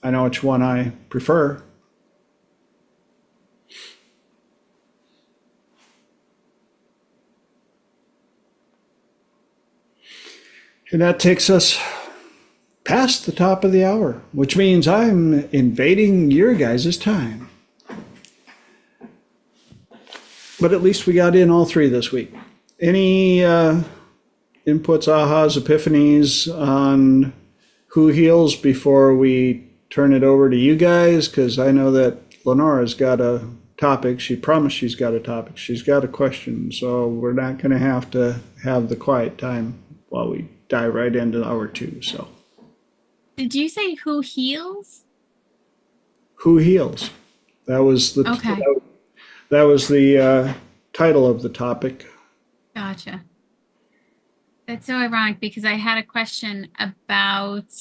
B: I know which one I prefer. And that takes us past the top of the hour, which means I'm invading your guys' time. But at least we got in all three this week. Any inputs, ahas, epiphanies on who heals before we turn it over to you guys? Because I know that Lenora's got a topic. She promised she's got a topic. She's got a question. So we're not going to have the quiet time while we dive right into hour two. So.
A: Did you say who heals?
B: Who heals? That was the
A: Okay.
B: that was the title of the topic.
A: Gotcha. That's so ironic because I had a question about.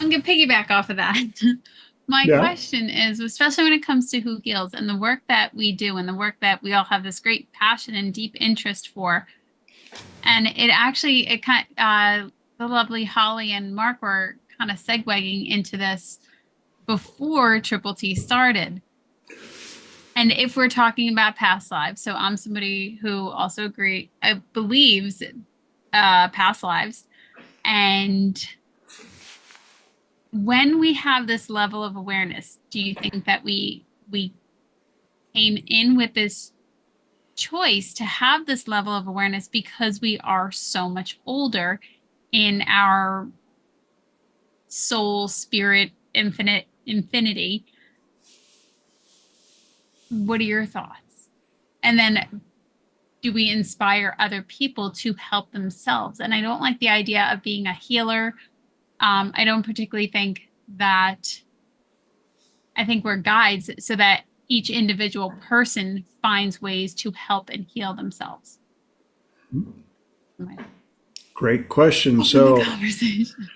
A: I'm going to piggyback off of that. My question is, especially when it comes to who heals and the work that we do and the work that we all have this great passion and deep interest for. And the lovely Holly and Mark were kind of segueing into this before Triple T started. And if we're talking about past lives, so I'm somebody who also believes past lives. And when we have this level of awareness, do you think that we came in with this choice to have this level of awareness because we are so much older in our soul, spirit, infinity? What are your thoughts? And then do we inspire other people to help themselves? And I don't like the idea of being a healer. I don't particularly think that. I think we're guides so that each individual person finds ways to help and heal themselves.
B: Great question.
A: Open
B: So,
A: the conversation.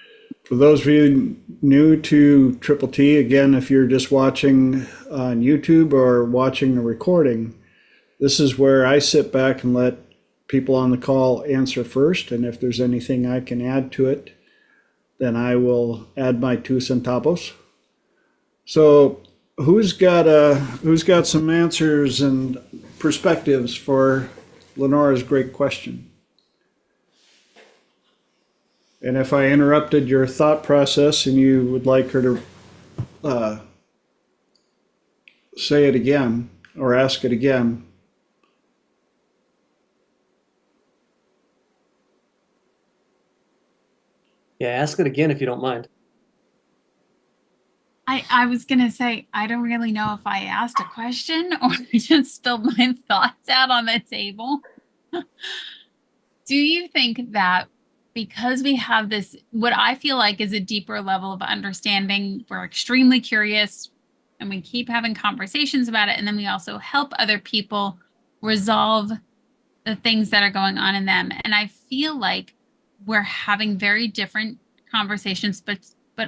B: for those of you new to Triple T, again, if you're just watching on YouTube or watching the recording, this is where I sit back and let people on the call answer first. And if there's anything I can add to it, then I will add my 2 centavos. So, who's got some answers and perspectives for Lenora's great question? And if I interrupted your thought process and you would like her to say it again or ask it again.
E: Yeah, ask it again if you don't mind.
A: I was going to say, I don't really know if I asked a question or I just spilled my thoughts out on the table. Do you think that because we have this, what I feel like is a deeper level of understanding, we're extremely curious and we keep having conversations about it. And then we also help other people resolve the things that are going on in them. And I feel like we're having very different conversations, but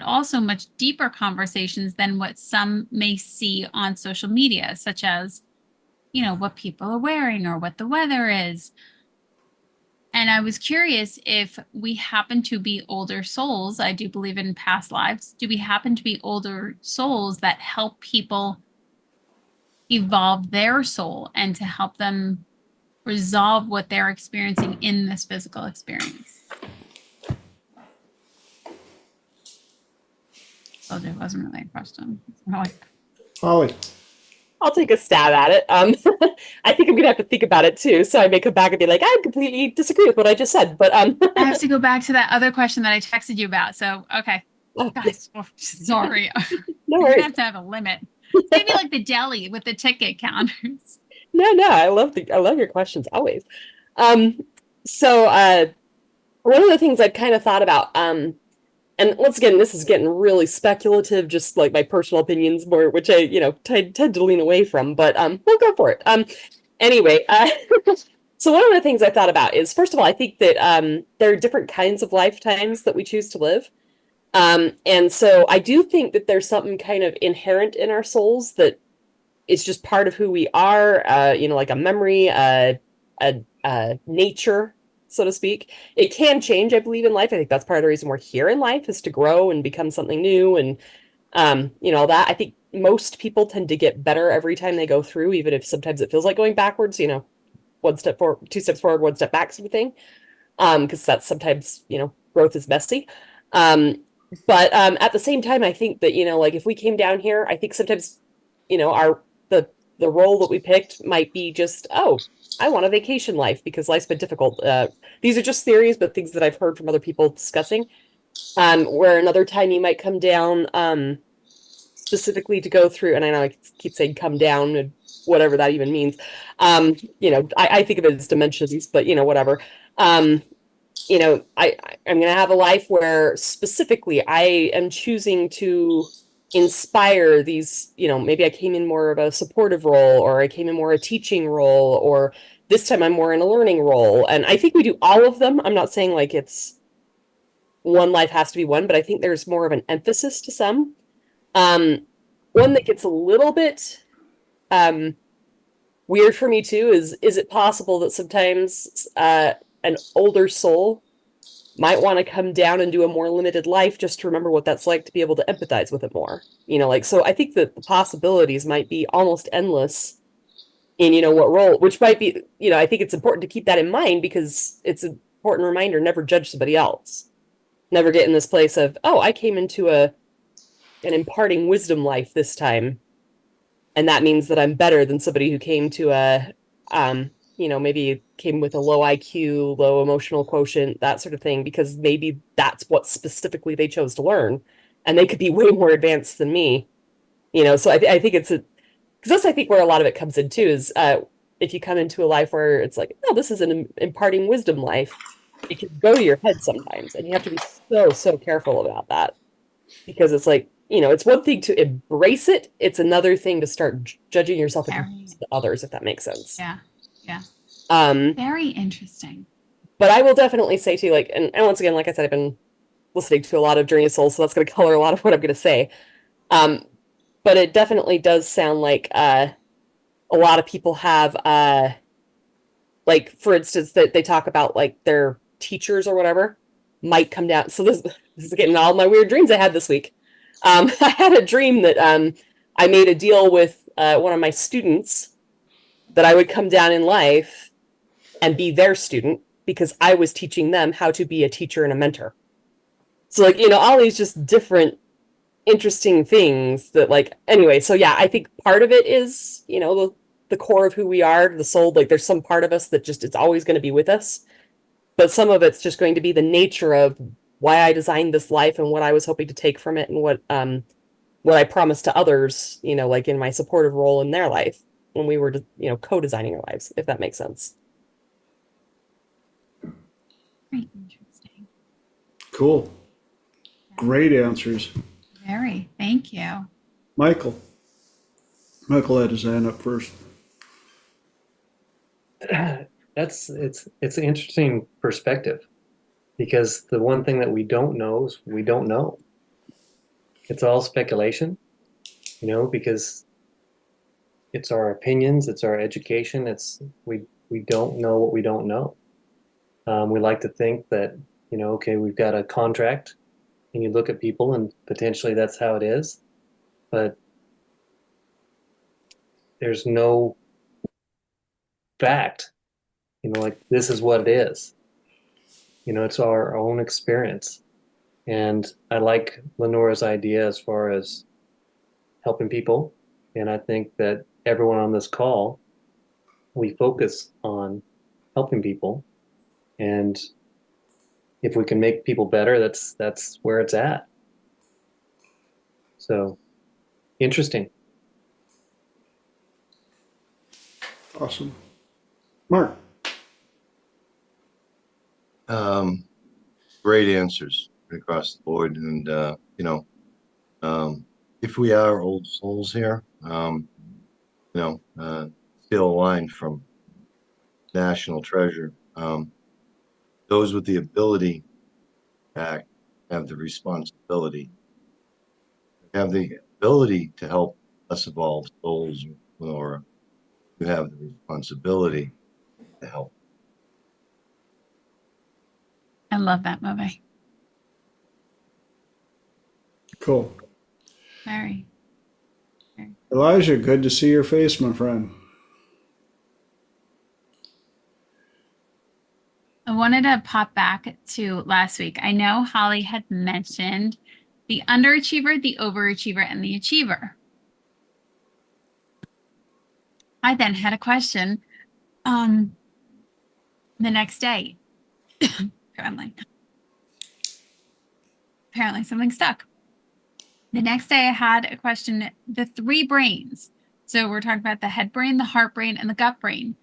A: also much deeper conversations than what some may see on social media, such as, you know, what people are wearing or what the weather is. And I was curious if we happen to be older souls. I do believe in past lives. Do we happen to be older souls that help people evolve their soul and to help them resolve what they're experiencing in this physical experience? So there wasn't really a question.
B: Holly.
C: I'll take a stab at it. I think I'm gonna have to think about it too, so I may come back and be like, I completely disagree with what I just said. But
A: I have to go back to that other question that I texted you about. So okay,
C: oh,
A: guys, sorry.
C: no
A: We
C: worries.
A: have to have a limit. Maybe like the deli with the ticket counters.
C: No, I love your questions always. So one of the things I've kind of thought about, and once again, this is getting really speculative, just like my personal opinions more, which I, tend to lean away from, but we'll go for it. Anyway, so one of the things I thought about is, first of all, I think that there are different kinds of lifetimes that we choose to live. And so I do think that there's something kind of inherent in our souls that is just part of who we are, like a memory, nature, so to speak. It can change, I believe, in life. I think that's part of the reason we're here in life, is to grow and become something new. And, that I think most people tend to get better every time they go through, even if sometimes it feels like going backwards, 1 step forward, 2 steps forward, 1 step back sort of thing. Because that's sometimes, growth is messy. But at the same time, I think that, like if we came down here, I think sometimes, the role that we picked might be just, oh, I want a vacation life because life's been difficult. These are just theories, but things that I've heard from other people discussing. Where another time you might come down specifically to go through, and I know I keep saying come down, and whatever that even means. I think of it as dimensions, but whatever. I'm going to have a life where specifically I am choosing to inspire these, maybe I came in more of a supportive role, or I came in more a teaching role, or this time I'm more in a learning role. And I think we do all of them. I'm not saying like it's one life has to be one, but I think there's more of an emphasis to some. One that gets a little bit weird for me too is it possible that sometimes an older soul might want to come down and do a more limited life just to remember what that's like to be able to empathize with it more. So I think that the possibilities might be almost endless in, what role, which might be, I think it's important to keep that in mind, because it's an important reminder, never judge somebody else. Never get in this place of, oh, I came into an imparting wisdom life this time, and that means that I'm better than somebody who came to a maybe came with a low IQ, low emotional quotient, that sort of thing, because maybe that's what specifically they chose to learn, and they could be way more advanced than me. So I think it's because that's, I think, where a lot of it comes in too, is if you come into a life where it's like, oh, this is an imparting wisdom life, it can go to your head sometimes, and you have to be so careful about that, because it's like, it's one thing to embrace it, it's another thing to start judging yourself and others, if that makes sense.
A: Yeah.
C: Um,
A: Very interesting.
C: But I will definitely say too, like, and once again, like I said, I've been listening to a lot of Journey of Souls, so that's going to color a lot of what I'm going to say. Um, but it definitely does sound like a lot of people have like for instance that they talk about like their teachers or whatever might come down. So this is getting all my weird dreams I had this week. I had a dream that I made a deal with one of my students that I would come down in life and be their student because I was teaching them how to be a teacher and a mentor. So like, all these just different interesting things that like anyway, so yeah, I think part of it is, the core of who we are, the soul, like there's some part of us that just it's always going to be with us. But some of it's just going to be the nature of why I designed this life and what I was hoping to take from it and what I promised to others, like in my supportive role in their life when we were, co-designing our lives, if that makes sense.
A: Very interesting.
B: Cool. Great answers.
A: Very. Thank you.
B: Michael. Michael had his hand up first.
E: It's an interesting perspective because the one thing that we don't know is we don't know. It's all speculation, because it's our opinions, it's our education, we don't know what we don't know. We like to think that, okay, we've got a contract and you look at people and potentially that's how it is, but there's no fact, like this is what it is. It's our own experience. And I like Lenora's idea as far as helping people. And I think that everyone on this call, we focus on helping people. And if we can make people better, that's where it's at. So interesting.
B: Awesome. Mark.
D: Great answers across the board. And, if we are old souls here, still a line from National Treasure, those with the ability to act have the responsibility, to help us evolve souls, or you have the responsibility to help.
A: I love that movie.
B: Cool.
A: Very.
B: Elijah, good to see your face, my friend.
A: I wanted to pop back to last week. I know Holly had mentioned the underachiever, the overachiever, and the achiever. I then had a question the next day. Apparently something stuck. The next day I had a question, the three brains. So we're talking about the head brain, the heart brain, and the gut brain.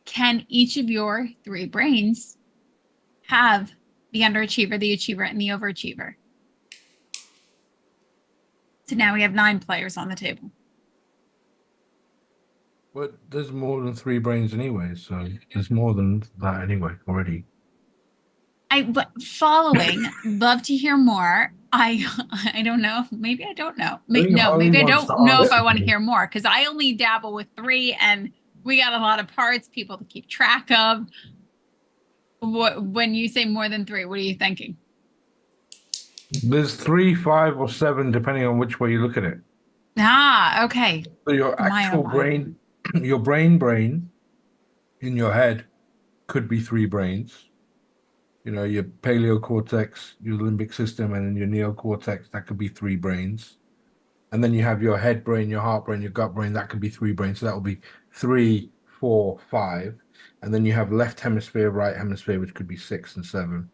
A: Can each of your three brains have the underachiever, the achiever, and the overachiever? So now we have 9 players on the table.
F: But there's more than 3 brains anyway, so there's more than that anyway already.
A: Following, love to hear more. I don't know. Maybe I don't know. Maybe I don't know if I want to hear more because I only dabble with 3 and we got a lot of parts, people to keep track of. When you say more than 3, what are you thinking?
F: There's 3, 5, or 7, depending on which way you look at it.
A: Ah, okay.
F: So your actual brain, your brain in your head could be 3 brains. Your paleocortex, your limbic system, and then your neocortex, that could be 3 brains. And then you have your head brain, your heart brain, your gut brain, that could be 3 brains. So that will be 3, 4, 5. And then you have left hemisphere, right hemisphere, which could be 6 and 7.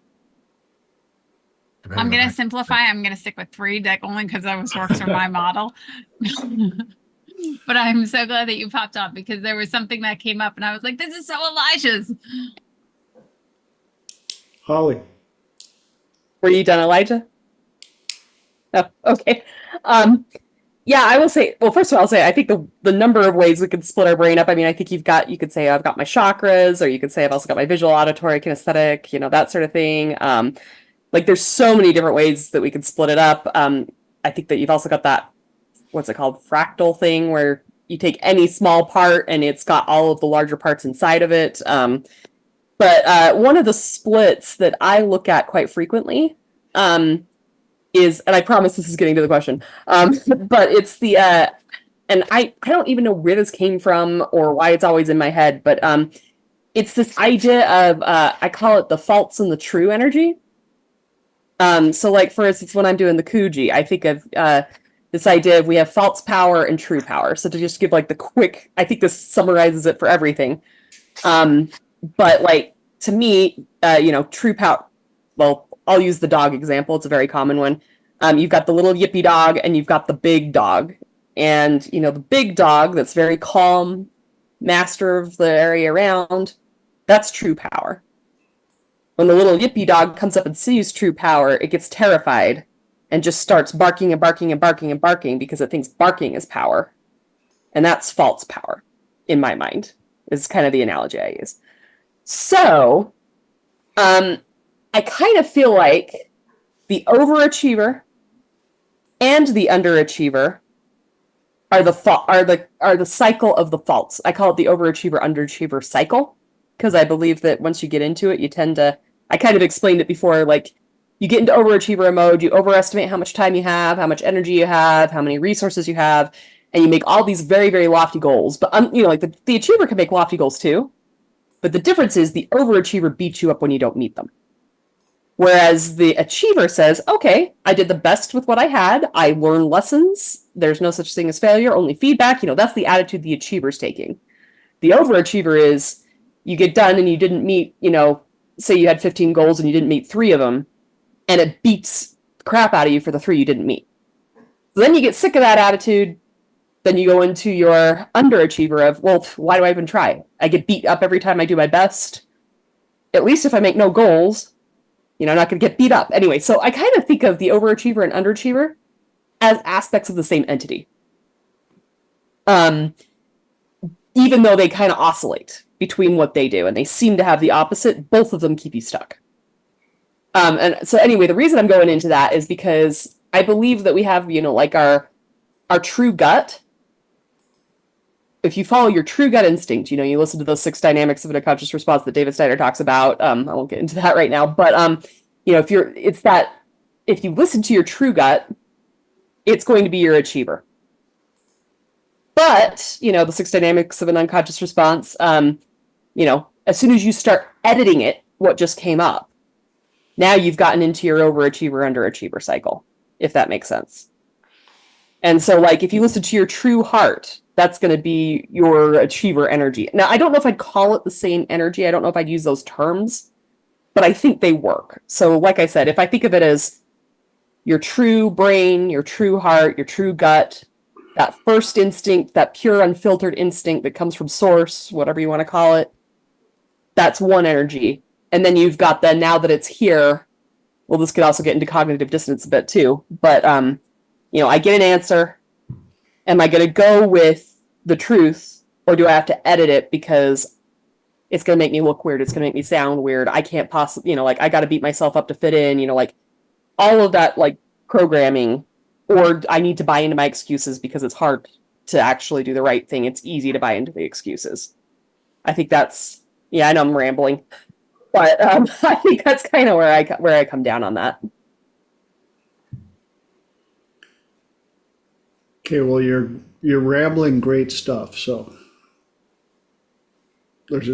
A: I'm going to simplify. I'm going to stick with 3, like only because that works for my model. But I'm so glad that you popped up because there was something that came up and I was like, this is so Elijah's.
B: Holly.
C: Were you done, Elijah? Oh, okay. Yeah, I will say, well, first of all, I'll say I think the number of ways we could split our brain up. I mean, I think you could say I've got my chakras, or you could say I've also got my visual, auditory, kinesthetic, that sort of thing. Like there's so many different ways that we could split it up. I think that you've also got that, what's it called, fractal thing, where you take any small part and it's got all of the larger parts inside of it. But one of the splits that I look at quite frequently is, and I promise this is getting to the question, but it's the, and I don't even know where this came from or why it's always in my head, but it's this idea of, I call it the false and the true energy. So like, for instance, when I'm doing the Kuji, I think of this idea of we have false power and true power. So to just give like the quick, I think this summarizes it for everything. But like, to me, true power, well, I'll use the dog example. It's a very common one. You've got the little yippy dog and you've got the big dog. And, the big dog that's very calm, master of the area around, that's true power. When the little yippy dog comes up and sees true power, it gets terrified and just starts barking and barking and barking and barking because it thinks barking is power. And that's false power, in my mind, is kind of the analogy I use. So, I kind of feel like the overachiever and the underachiever are the cycle of the faults. I call it the overachiever underachiever cycle, because I believe that once you get into it, you tend to, I kind of explained it before, like you get into overachiever mode, you overestimate how much time you have, how much energy you have, how many resources you have, and you make all these very, very lofty goals. But like the achiever can make lofty goals too. But the difference is the overachiever beats you up when you don't meet them. Whereas the achiever says, okay, I did the best with what I had. I learned lessons. There's no such thing as failure, only feedback. That's the attitude the achiever's taking. The overachiever is you get done and you didn't meet, say you had 15 goals and you didn't meet 3 of them, and it beats the crap out of you for the 3 you didn't meet. So then you get sick of that attitude. Then you go into your underachiever of, well, why do I even try? I get beat up every time I do my best. At least if I make no goals, I'm not going to get beat up. Anyway, so I kind of think of the overachiever and underachiever as aspects of the same entity. Even though they kind of oscillate between what they do and they seem to have the opposite, both of them keep you stuck. And so anyway, the reason I'm going into that is because I believe that we have, like our true gut. If you follow your true gut instinct, you listen to those 6 dynamics of an unconscious response that David Steiner talks about. I won't get into that right now, but if you listen to your true gut, it's going to be your achiever. But, the 6 dynamics of an unconscious response, as soon as you start editing it, what just came up, now you've gotten into your overachiever, underachiever cycle, if that makes sense. And so, like, if you listen to your true heart, that's going to be your achiever energy. Now, I don't know if I'd call it the same energy. I don't know if I'd use those terms, but I think they work. So, like I said, if I think of it as your true brain, your true heart, your true gut, that first instinct, that pure unfiltered instinct that comes from source, whatever you want to call it, that's one energy. And then you've got now that it's here, well, this could also get into cognitive dissonance a bit too, but I get an answer. Am I going to go with the truth, or do I have to edit it because it's going to make me look weird? It's going to make me sound weird. I can't possibly, I got to beat myself up to fit in, like all of that, like programming, or I need to buy into my excuses because it's hard to actually do the right thing. It's easy to buy into the excuses. I think that's, I know I'm rambling, but I think that's kind of where I come down on that.
B: Okay, well, you're rambling great stuff. So there's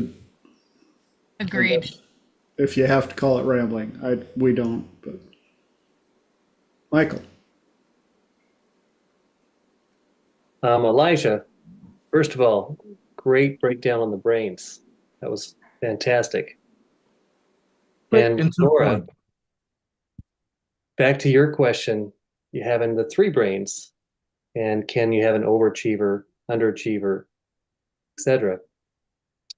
A: Agreed.
B: if you have to call it rambling, we don't. But Michael,
E: Elijah, first of all, great breakdown on the brains. That was fantastic. And
F: Into the
E: Laura,
F: point.
E: back to your question, you having the 3 brains, and can you have an overachiever, underachiever, etc.?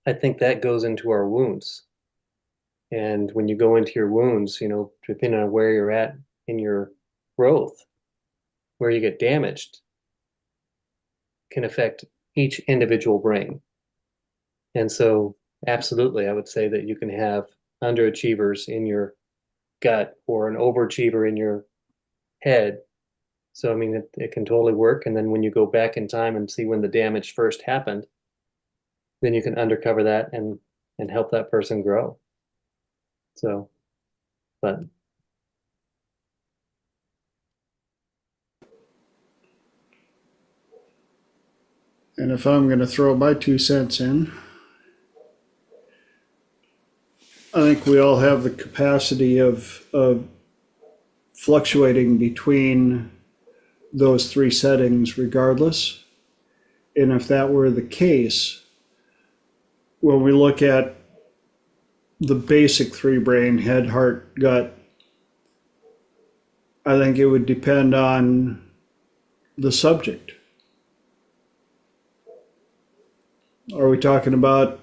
E: I think that goes into our wounds. And when you go into your wounds, depending on where you're at in your growth, where you get damaged, can affect each individual brain. And so, absolutely, I would say that you can have underachievers in your gut or an overachiever in your head. So, I mean, it can totally work. And then when you go back in time and see when the damage first happened, then you can undercover that and help that person grow. So, but
B: And if I'm going to throw my 2 cents in, I think we all have the capacity of fluctuating between those three settings regardless. And if that were the case, when we look at the basic three brain, head, heart, gut, I think it would depend on the subject. Are we talking about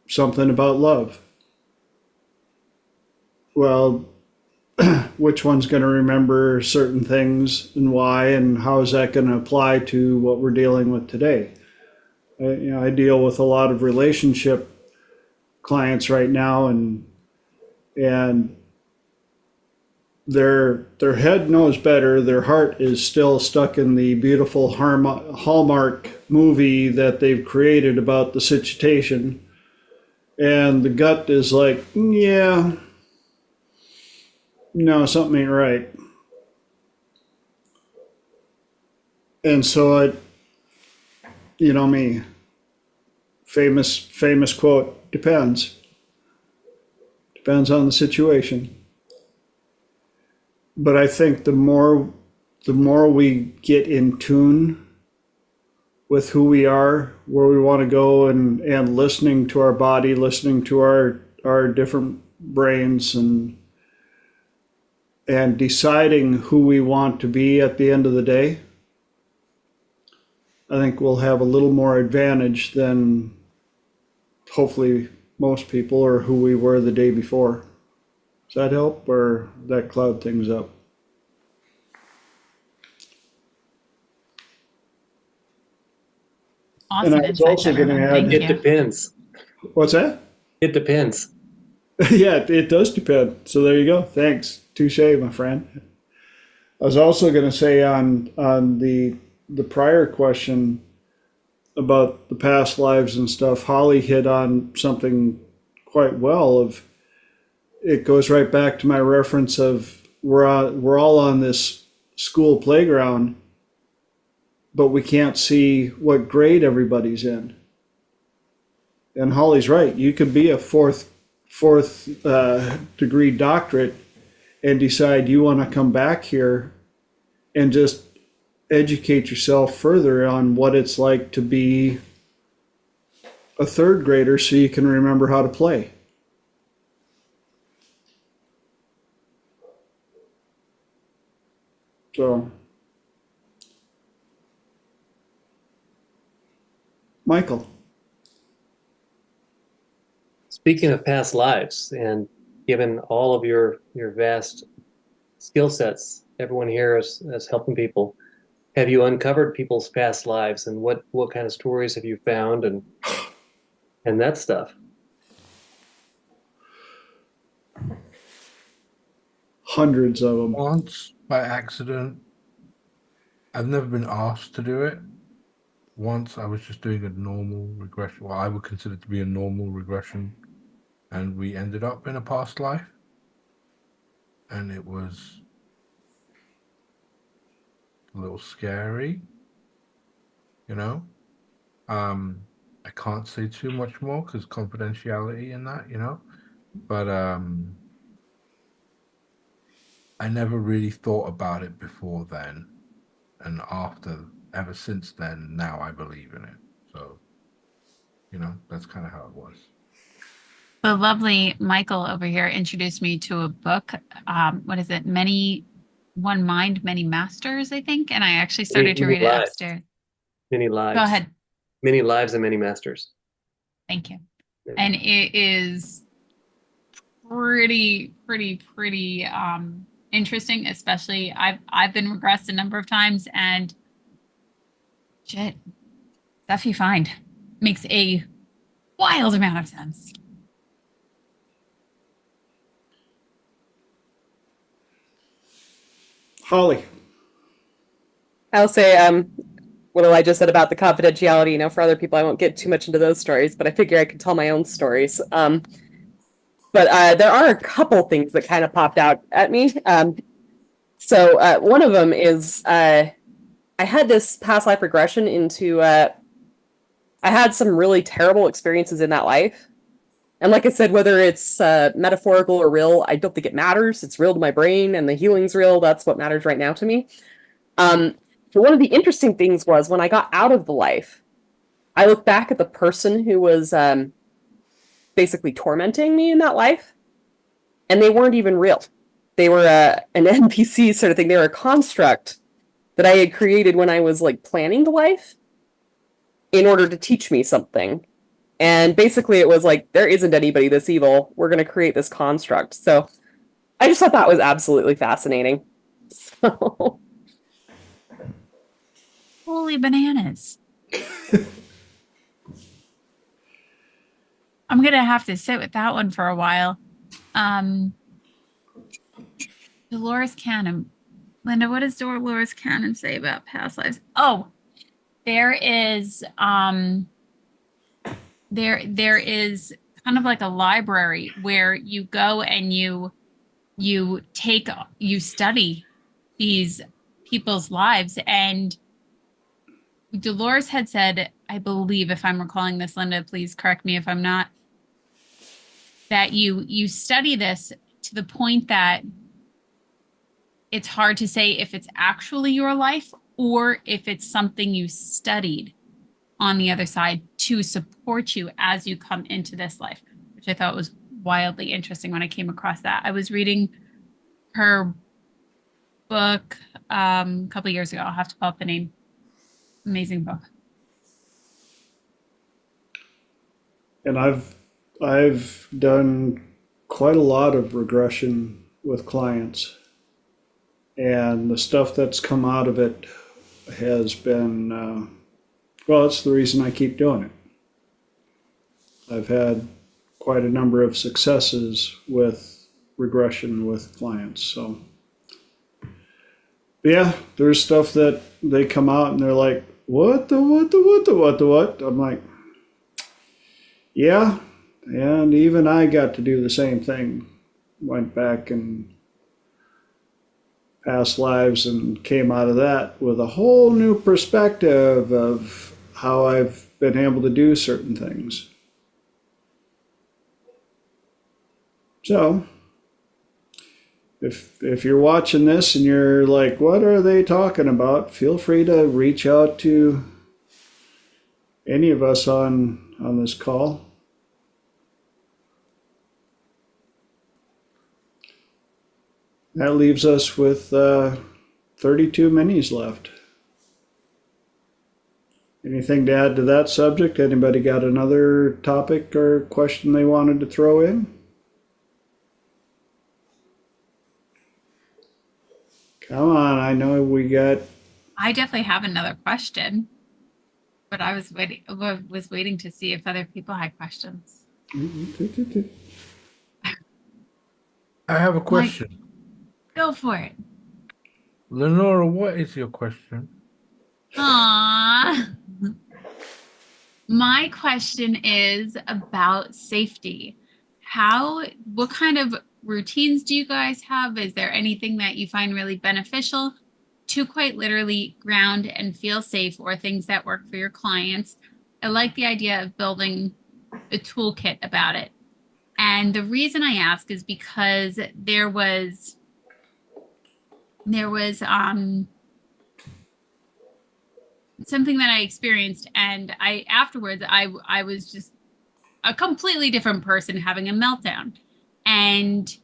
B: something about love? Well, which one's going to remember certain things and why, and how is that going to apply to what we're dealing with today? I deal with a lot of relationship clients right now, and their head knows better. Their heart is still stuck in the beautiful Hallmark movie that they've created about the situation, and the gut is like, yeah, no, something ain't right. And so you know me, famous quote, depends on the situation. But I think the more we get in tune with who we are, where we want to go, and listening to our body, listening to our different brains, and deciding who we want to be at the end of the day, I think we'll have a little more advantage than hopefully most people, or who we were the day before. Does that help, or that cloud things up?
A: Awesome
B: And I was
A: insights,
B: also going to
A: everyone.
B: add,
A: Thank
E: it
A: you.
E: depends.
B: what's that?
E: It depends.
B: Yeah, it does depend. So there you go. Thanks. Touche, my friend. I was also going to say on the prior question about the past lives and stuff, Holly hit on something quite well. Of it goes right back to my reference of we're all on this school playground, but we can't see what grade everybody's in. And Holly's right. You could be a fourth degree doctorate and decide you want to come back here and just educate yourself further on what it's like to be a third grader, so you can remember how to play. So, Michael.
E: Speaking of past lives, and given all of your vast skill sets, everyone here is helping people. Have you uncovered people's past lives, and what kind of stories have you found, and that stuff?
B: Hundreds of them.
F: Once by accident. I've never been asked to do it. Once I was just doing a normal regression, what I would consider to be a normal regression, and we ended up in a past life, and it was a little scary, you know. I can't say too much more because confidentiality in that, but I never really thought about it before then, and ever since then, now I believe in it. So, that's kind of how it was.
A: The lovely Michael over here introduced me to a book. What is it? One Mind, Many Masters, I think. And I actually started to read it upstairs.
E: Many lives.
A: Go ahead.
E: Many lives and many masters.
A: Thank you. And it is pretty interesting. Especially I've been regressed a number of times, and shit, stuff you find makes a wild amount of sense.
B: Holly.
C: I'll say, what I just said about the confidentiality, for other people, I won't get too much into those stories, but I figure I can tell my own stories. But there are a couple things that kind of popped out at me. So one of them is I had this past life regression into, I had some really terrible experiences in that life. And like I said, whether it's metaphorical or real, I don't think it matters. It's real to my brain and the healing's real. That's what matters right now to me. But one of the interesting things was when I got out of the life, I look back at the person who was basically tormenting me in that life, and they weren't even real. They were an NPC sort of thing. They were a construct that I had created when I was like planning the life in order to teach me something. And basically it was like, there isn't anybody this evil. We're going to create this construct. So I just thought that was absolutely fascinating. So
A: Holy bananas. I'm going to have to sit with that one for a while. Dolores Cannon. Linda, what does Dolores Cannon say about past lives? Oh, there is there is kind of like a library where you go and you study these people's lives. And Dolores had said, I believe, if I'm recalling this, Linda, please correct me if I'm not, that you study this to the point that it's hard to say if it's actually your life or if it's something you studied on the other side to support you as you come into this life, which I thought was wildly interesting when I came across that. I was reading her book a couple of years ago. I'll have to pull up the name. Amazing book.
B: And I've done quite a lot of regression with clients, and the stuff that's come out of it has been well, it's the reason I keep doing it. I've had quite a number of successes with regression with clients. So yeah, there's stuff that they come out and they're like, what the what? I'm like, yeah, and even I got to do the same thing. Went back and past lives and came out of that with a whole new perspective of how I've been able to do certain things. So if you're watching this and you're like, what are they talking about? Feel free to reach out to any of us on this call. That leaves us with 32 minis left. Anything to add to that subject? Anybody got another topic or question they wanted to throw in? Come on, I know we got.
A: I definitely have another question, but I was waiting to see if other people had questions.
F: I have a question.
A: Go for it.
F: Lenora, what is your question?
A: Aww. My question is about safety. What kind of routines do you guys have? Is there anything that you find really beneficial to quite literally ground and feel safe, or things that work for your clients? I like the idea of building a toolkit about it. And the reason I ask is because there was something that I experienced, and afterwards I was just a completely different person having a meltdown. And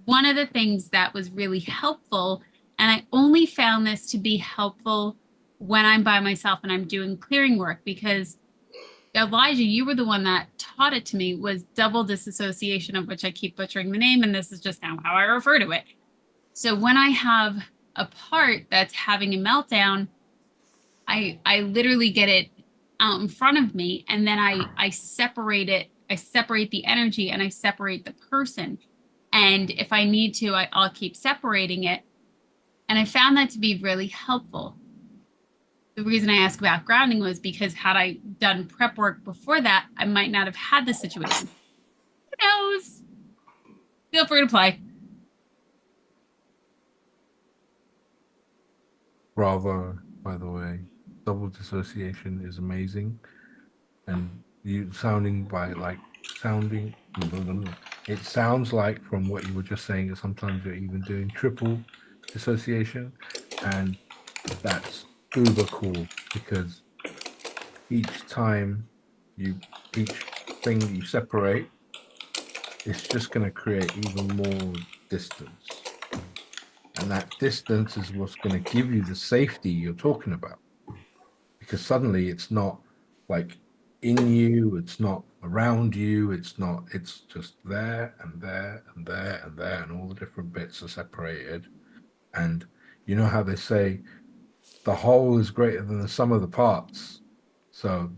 A: one of the things that was really helpful, and I only found this to be helpful when I'm by myself and I'm doing clearing work, because Elijah, you were the one that taught it to me, was double disassociation, of which I keep butchering the name, and this is just now how I refer to it. So when I have a part that's having a meltdown, I literally get it out in front of me, and then I separate it. I separate the energy and I separate the person. And if I need to, I'll keep separating it. And I found that to be really helpful. The reason I asked about grounding was because had I done prep work before that, I might not have had this situation. Who knows? Feel free to play.
F: Bravo, by the way. Double dissociation is amazing. And you sounding, it sounds like from what you were just saying that sometimes you're even doing triple dissociation. And that's uber cool because each thing that you separate, it's just going to create even more distance. And that distance is what's going to give you the safety you're talking about. Because suddenly it's not like in you, it's not around you, it's just there and there and there and there, and all the different bits are separated. And you know how they say the whole is greater than the sum of the parts. So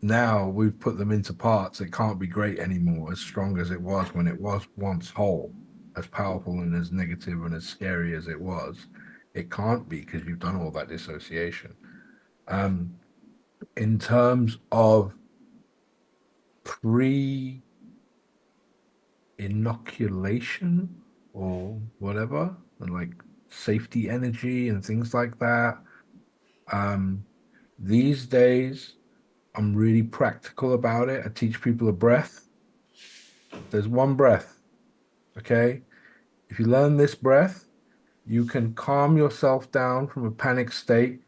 F: now we've put them into parts. It can't be great anymore, as strong as it was when it was once whole, as powerful and as negative and as scary as it was. It can't be because you've done all that dissociation. In terms of pre-inoculation or whatever, and like safety energy and things like that, these days I'm really practical about it. I teach people a breath. There's one breath, okay? If you learn this breath, you can calm yourself down from a panic state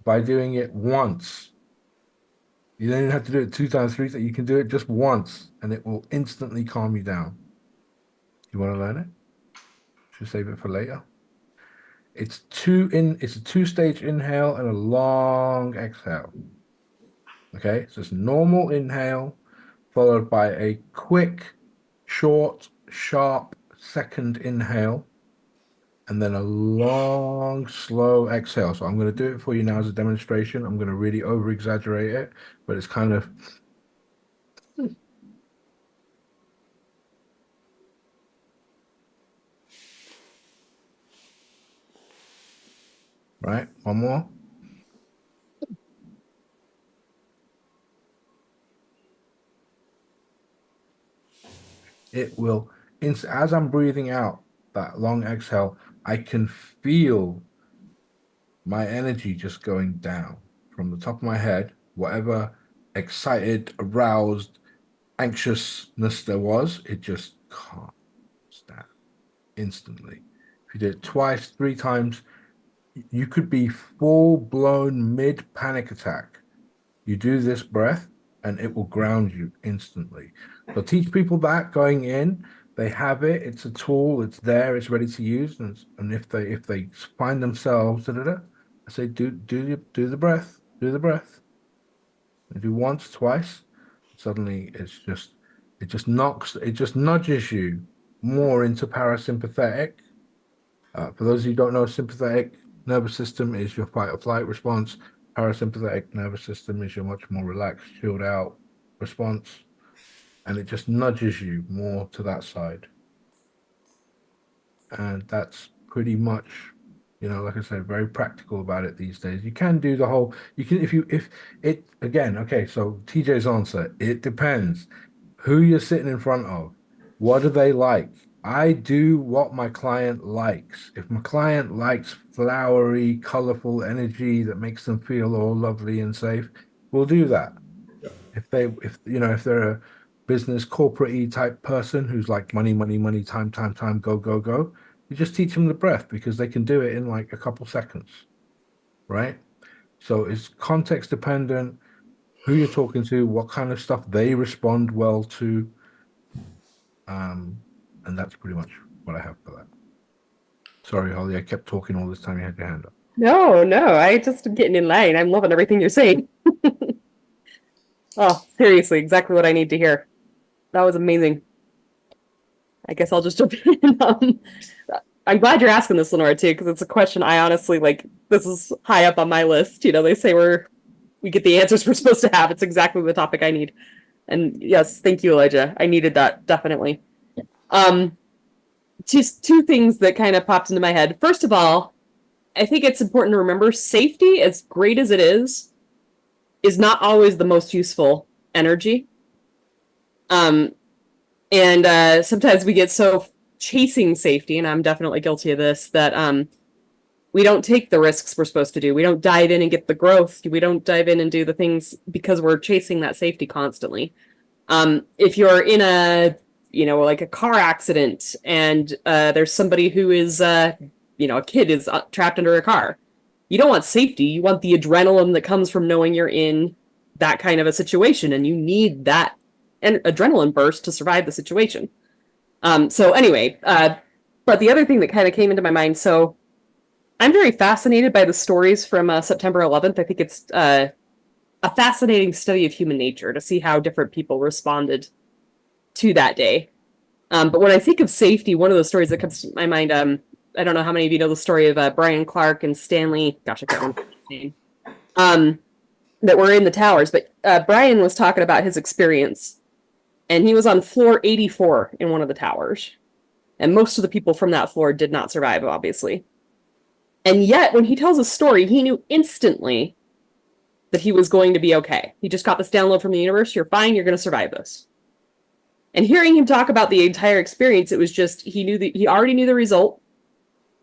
F: by doing it once. You don't even have to do it 2 times, 3 times. You can do it just once, and it will instantly calm you down. You want to learn it? Should save it for later. It's a 2-stage inhale and a long exhale. Okay, so it's normal inhale followed by a quick, short, sharp second inhale, and then a long, slow exhale. So I'm going to do it for you now as a demonstration. I'm going to really over exaggerate it, but it's kind of right. One more. It will, as I'm breathing out that long exhale, I can feel my energy just going down from the top of my head, whatever excited, aroused, anxiousness there was, it just calms down instantly. If you do it twice, 3 times, you could be full-blown mid-panic attack. You do this breath and it will ground you instantly. So teach people that going in, they have it, it's a tool, it's there, it's ready to use. And if they find themselves, I say, do the breath, do the breath. And do once, twice, suddenly it just nudges you more into parasympathetic. For those of you who don't know, sympathetic nervous system is your fight or flight response. Parasympathetic nervous system is your much more relaxed, chilled out response. And it just nudges you more to that side. And that's pretty much, like I said, very practical about it these days. You can do the whole, okay, so TJ's answer, it depends who you're sitting in front of. What do they like? I do what my client likes. If my client likes flowery, colorful energy that makes them feel all lovely and safe, we'll do that. If they're a business corporate-y type person who's like money, money, money, time, time, time, go, go, go, you just teach them the breath because they can do it in like a couple seconds, right? So it's context dependent, who you're talking to, what kind of stuff they respond well to. And that's pretty much what I have for that. Sorry, Holly, I kept talking all this time. You had your hand up.
C: No, I just am getting in line. I'm loving everything you're saying. Oh, seriously, exactly what I need to hear. That was amazing. I guess I'll just jump in. I'm glad you're asking this, Lenora, too, because it's a question I honestly like. This is high up on my list. They say we're we get the answers we're supposed to have. It's exactly the topic I need. And yes, thank you, Elijah. I needed that, definitely. Just two things that kind of popped into my head. First of all, I think it's important to remember safety, as great as it is not always the most useful energy. And sometimes we get so chasing safety, and I'm definitely guilty of this, that we don't take the risks we're supposed to do. We don't dive in and get the growth. We don't dive in and do the things because we're chasing that safety constantly. If you're in a, like a car accident and there's somebody who is, a kid is trapped under a car, you don't want safety. You want the adrenaline that comes from knowing you're in that kind of a situation, and you need that adrenaline burst to survive the situation. So anyway, but the other thing that kind of came into my mind, so I'm very fascinated by the stories from September 11th. I think it's a fascinating study of human nature to see how different people responded to that day. But when I think of safety, one of the stories that comes to my mind, I don't know how many of you know the story of Brian Clark and Stanley, gosh, I can't remember his name, that were in the towers. But Brian was talking about his experience, and he was on floor 84 in one of the towers. And most of the people from that floor did not survive, obviously. And yet, when he tells a story, he knew instantly that he was going to be okay. He just got this download from the universe. You're fine. You're going to survive this. And hearing him talk about the entire experience, it was just, he already knew the result.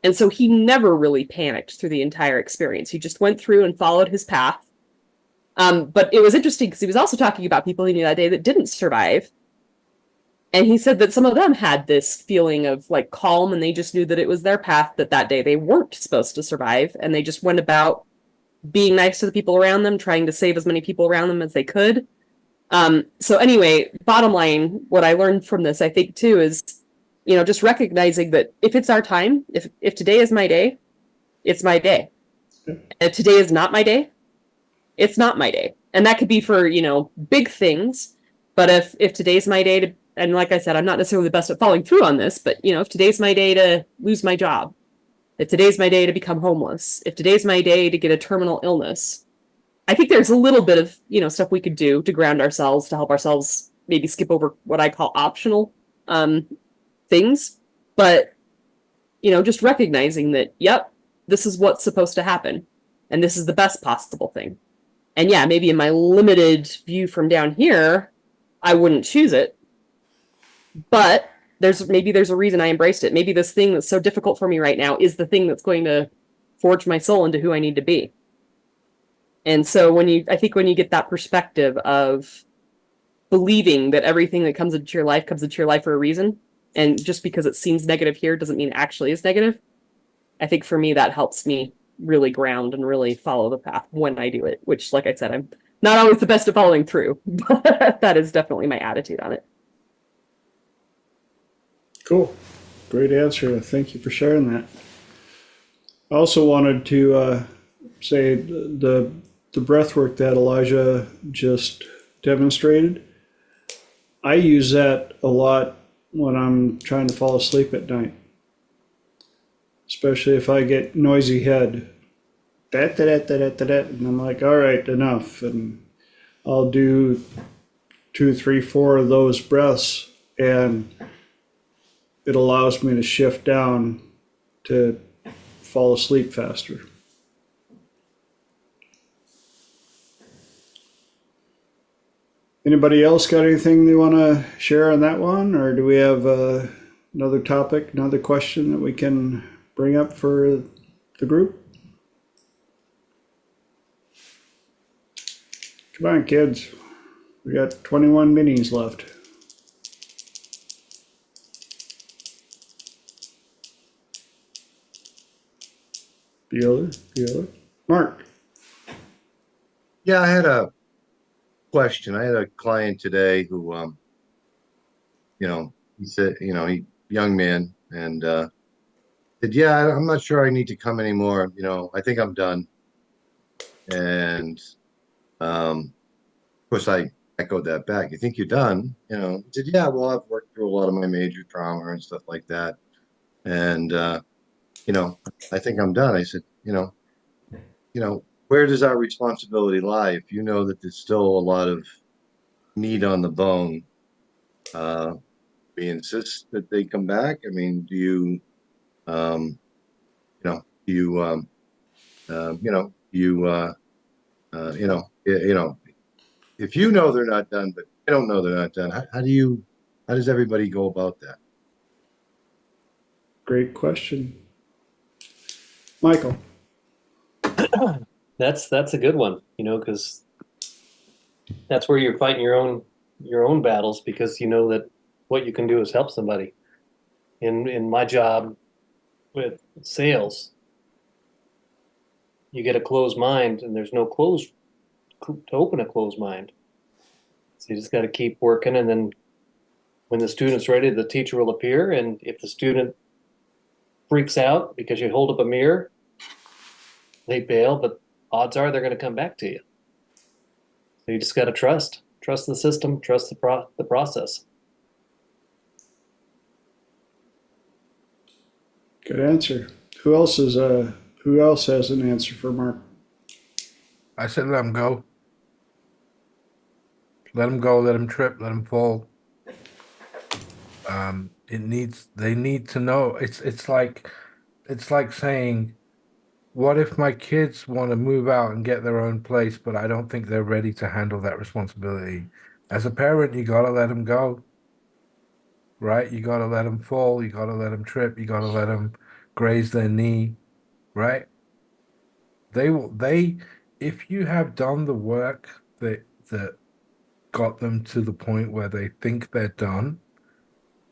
C: And so he never really panicked through the entire experience. He just went through and followed his path. But it was interesting because he was also talking about people he knew that day that didn't survive. And he said that some of them had this feeling of like calm, and they just knew that it was their path, that day they weren't supposed to survive. And they just went about being nice to the people around them, trying to save as many people around them as they could. So anyway, bottom line, what I learned from this, I think too, is, just recognizing that if it's our time, if today is my day, it's my day. If today is not my day, it's not my day. And that could be for, big things. But if today's my day to, and like I said, I'm not necessarily the best at following through on this, but, if today's my day to lose my job, if today's my day to become homeless, if today's my day to get a terminal illness, I think there's a little bit of, stuff we could do to ground ourselves, to help ourselves maybe skip over what I call optional things. But, just recognizing that, yep, this is what's supposed to happen. And this is the best possible thing. And yeah, maybe in my limited view from down here, I wouldn't choose it. But there's a reason I embraced it. Maybe this thing that's so difficult for me right now is the thing that's going to forge my soul into who I need to be. And so I think when you get that perspective of believing that everything that comes into your life for a reason, and just because it seems negative here doesn't mean it actually is negative, I think for me that helps me really ground and really follow the path when I do it, which, like I said, I'm not always the best at following through, but that is definitely my attitude on it.
B: Cool. Great answer. Thank you for sharing that. I also wanted to say the breath work that Elijah just demonstrated, I use that a lot when I'm trying to fall asleep at night, especially if I get noisy head. And I'm like, all right, enough. And I'll do 2, 3, 4 of those breaths, and it allows me to shift down to fall asleep faster. Anybody else got anything they want to share on that one? Or do we have another topic, another question that we can bring up for the group? Come on, kids. We got 21 minis left. Bueller. Mark.
D: Yeah, I had a question. I had a client today who, he said, young man, and said, yeah, I'm not sure I need to come anymore. I think I'm done. And of course, I echoed that back. You think you're done? He said, yeah, well, I've worked through a lot of my major trauma and stuff like that. And, I think I'm done. I said, where does our responsibility lie? If you know that there's still a lot of meat on the bone, we insist that they come back. I mean, do you, you know, do you, you know, you, you know, if you know they're not done, but I don't know they're not done, how does everybody go about that?
B: Great question. Michael.
E: That's a good one, you know, because that's where you're fighting your own battles, because you know that what you can do is help somebody. In my job with sales, you get a closed mind, and there's no close to open a closed mind. So you just got to keep working, and then when the student's ready, the teacher will appear. And if the student freaks out because you hold up a mirror, they bail, but odds are they're going to come back to you. So you just got to trust the system, trust the process.
B: Good answer. Who else has an answer for Mark?
F: I said let them go. Let them go, let them trip, let them fall. They need to know. It's like saying, what if my kids want to move out and get their own place, but I don't think they're ready to handle that responsibility? As a parent, you gotta let them go, right? You gotta let them fall, you gotta let them trip, you gotta let them graze their knee, right? If you have done the work that got them to the point where they think they're done,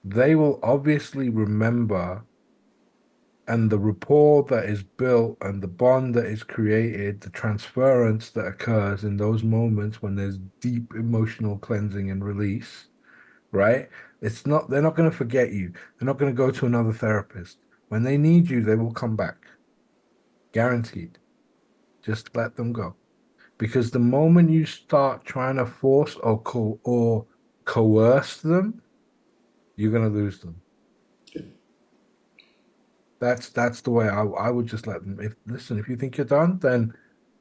F: they will obviously remember, and the rapport that is built and the bond that is created, the transference that occurs in those moments when there's deep emotional cleansing and release, right? They're not going to forget you. They're not going to go to another therapist. When they need you, they will come back. Guaranteed. Just let them go. Because the moment you start trying to force or coerce them, you're going to lose them. That's the way I would just let them. If you think you're done, then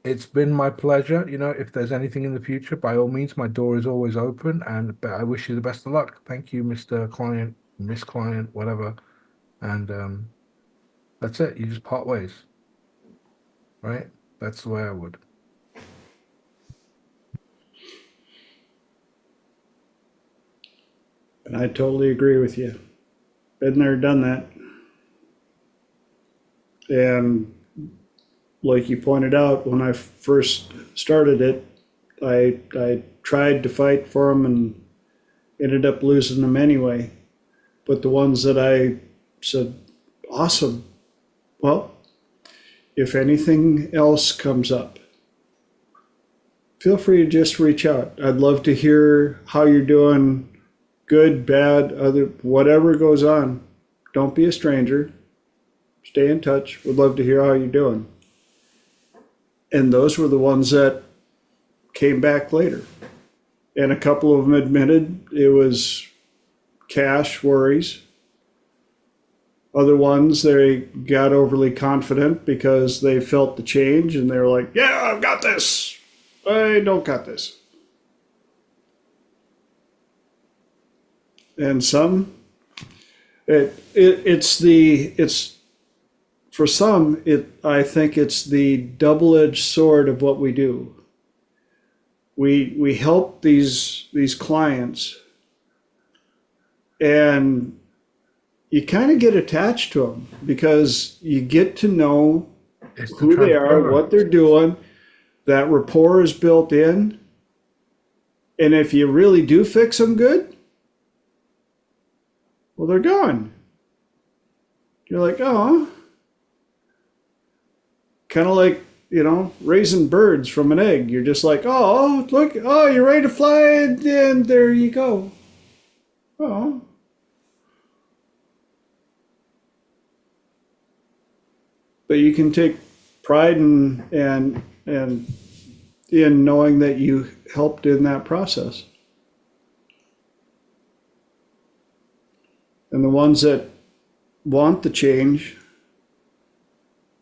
F: it's been my pleasure. You know, if there's anything in the future, by all means, my door is always open, but I wish you the best of luck. Thank you, Mr. Client, Miss Client, whatever. And that's it. You just part ways. Right? That's the way I would.
B: And I totally agree with you. Been there, done that. And like you pointed out, when I first started it, I tried to fight for them and ended up losing them anyway. But the ones that I said, awesome, well, if anything else comes up, feel free to just reach out. I'd love to hear how you're doing, good, bad, other, whatever goes on. Don't be a stranger. Stay in touch. Would love to hear how you're doing. And those were the ones that came back later. And a couple of them admitted it was cash worries. Other ones, they got overly confident because they felt the change and they were like, yeah, I've got this. I don't got this. And some, it's for some, I think it's the double-edged sword of what we do. We help these clients, and you kind of get attached to them because you get to know who they are, what they're doing. That rapport is built in, and if you really do fix them good, well, they're gone. You're like, oh. Kind of like, raising birds from an egg. You're just like, oh, look, oh, you're ready to fly, and there you go. Oh. But you can take pride in knowing that you helped in that process. And the ones that want the change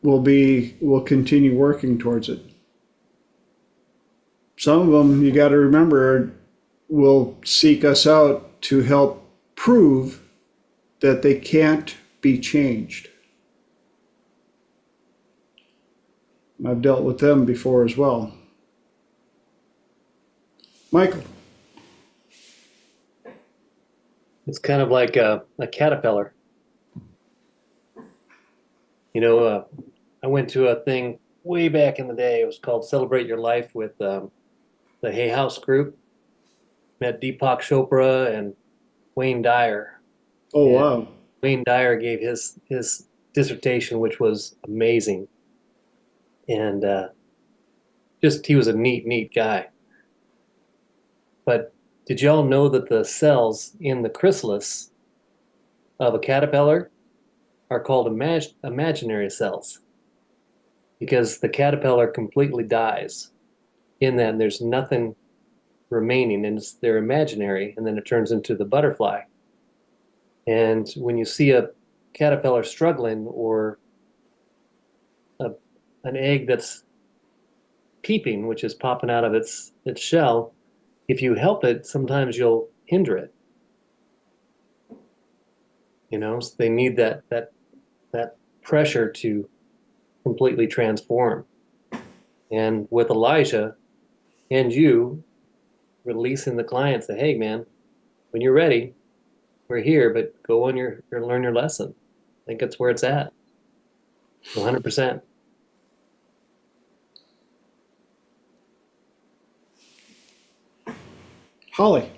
B: will continue working towards it. some of them, you got to remember, will seek us out to help prove that they can't be changed. I've dealt with them before as well. Michael.
E: It's kind of like a caterpillar. You know, I went to a thing way back in the day. It was called Celebrate Your Life with the Hay House group. Met Deepak Chopra and Wayne Dyer.
B: Oh,
E: And
B: wow.
E: Wayne Dyer gave his dissertation, which was amazing. And just he was a neat guy. But did y'all know that the cells in the chrysalis of a caterpillar are called imaginary cells? Because the caterpillar completely dies in that, and there's nothing remaining, and they're imaginary, and then it turns into the butterfly. And when you see a caterpillar struggling, or an egg that's peeping, which is popping out of its shell, if you help it, sometimes you'll hinder it. You know, so they need that pressure to completely transform. And with Elijah and you releasing the client, say, hey man, when you're ready, we're here, but go on your learn your lesson. I think that's where it's at. 100%.
B: Holly.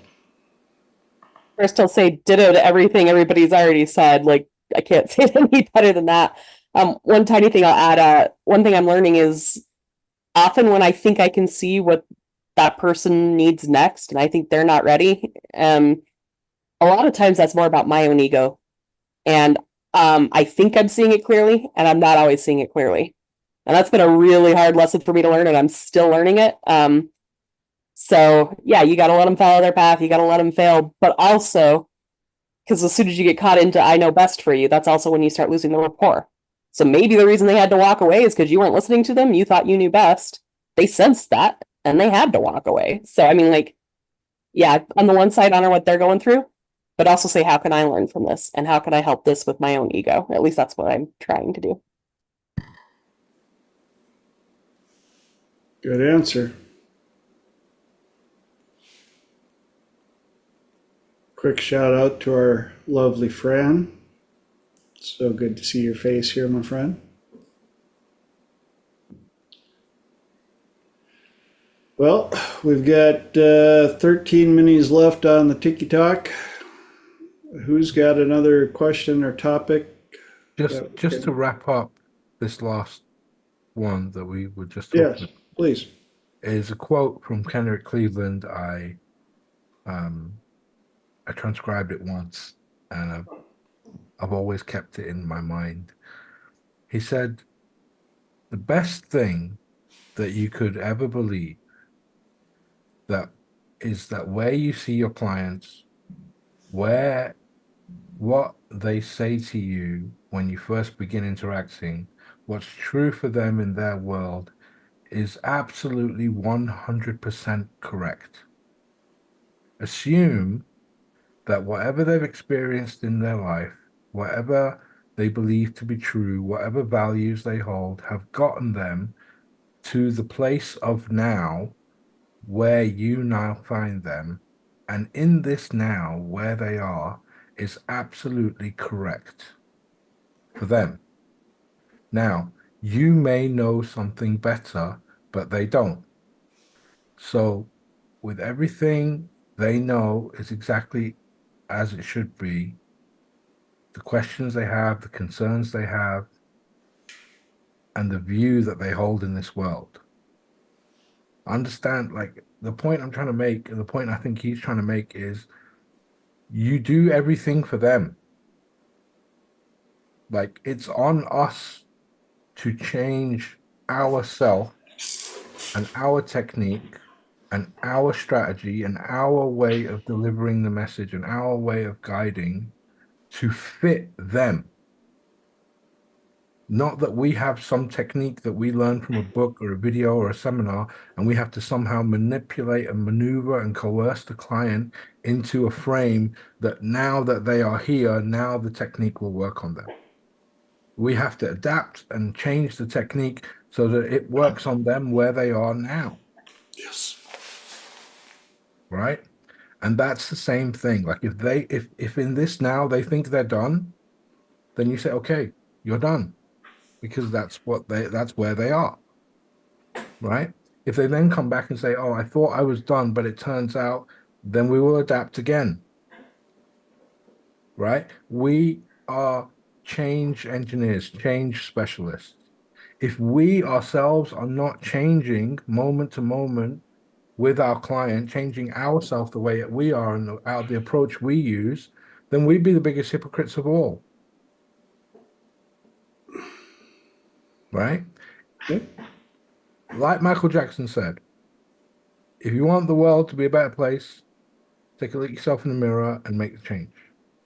C: First, I'll say ditto to everything everybody's already said. Like, I can't say it any better than that. One tiny thing I'll add, one thing I'm learning is often when I think I can see what that person needs next and I think they're not ready, a lot of times that's more about my own ego. And I think I'm seeing it clearly, and I'm not always seeing it clearly. And that's been a really hard lesson for me to learn, and I'm still learning it. So yeah, you got to let them follow their path. You got to let them fail, but also, because as soon as you get caught into I know best for you, that's also when you start losing the rapport. So maybe the reason they had to walk away is because you weren't listening to them. You thought you knew best. They sensed that and they had to walk away. So, I mean, like, yeah, on the one side, honor what they're going through, but also say, how can I learn from this? And how can I help this with my own ego? At least that's what I'm trying to do.
B: Good answer. Quick shout out to our lovely Fran. So good to see your face here, my friend. Well, we've got 13 minutes left on the Tiki Talk. Who's got another question or topic?
F: Just to wrap up this last one that we were just talking
B: Yes,
F: about,
B: please.
F: is a quote from Kenrick Cleveland. I transcribed it once, and I've always kept it in my mind. He said, "The best thing that you could ever believe that is that where you see your clients, what they say to you when you first begin interacting, what's true for them in their world is absolutely 100% correct. Assume that whatever they've experienced in their life, whatever they believe to be true, whatever values they hold, have gotten them to the place of now where you now find them. And in this now, where they are, is absolutely correct for them. Now, you may know something better, but they don't. So, with everything they know is exactly as it should be, the questions they have, the concerns they have, and the view that they hold in this world. Understand, like, the point I'm trying to make, and the point I think he's trying to make is you do everything for them. Like, it's on us to change ourself and our technique and our strategy and our way of delivering the message and our way of guiding to fit them. Not that we have some technique that we learned from a book or a video or a seminar, and we have to somehow manipulate and maneuver and coerce the client into a frame that now that they are here, now the technique will work on them. We have to adapt and change the technique so that it works on them where they are now.
B: Yes.
F: Right? And that's the same thing. Like if in this now they think they're done, then you say, okay, you're done. Because that's where they are. Right? If they then come back and say, oh, I thought I was done, but it turns out, then we will adapt again. Right? We are change engineers, change specialists. If we ourselves are not changing moment to moment with our client, changing ourselves the way that we are and the approach we use, then we'd be the biggest hypocrites of all. Right?
B: Okay.
F: Like Michael Jackson said, if you want the world to be a better place, take a look at yourself in the mirror and make the change.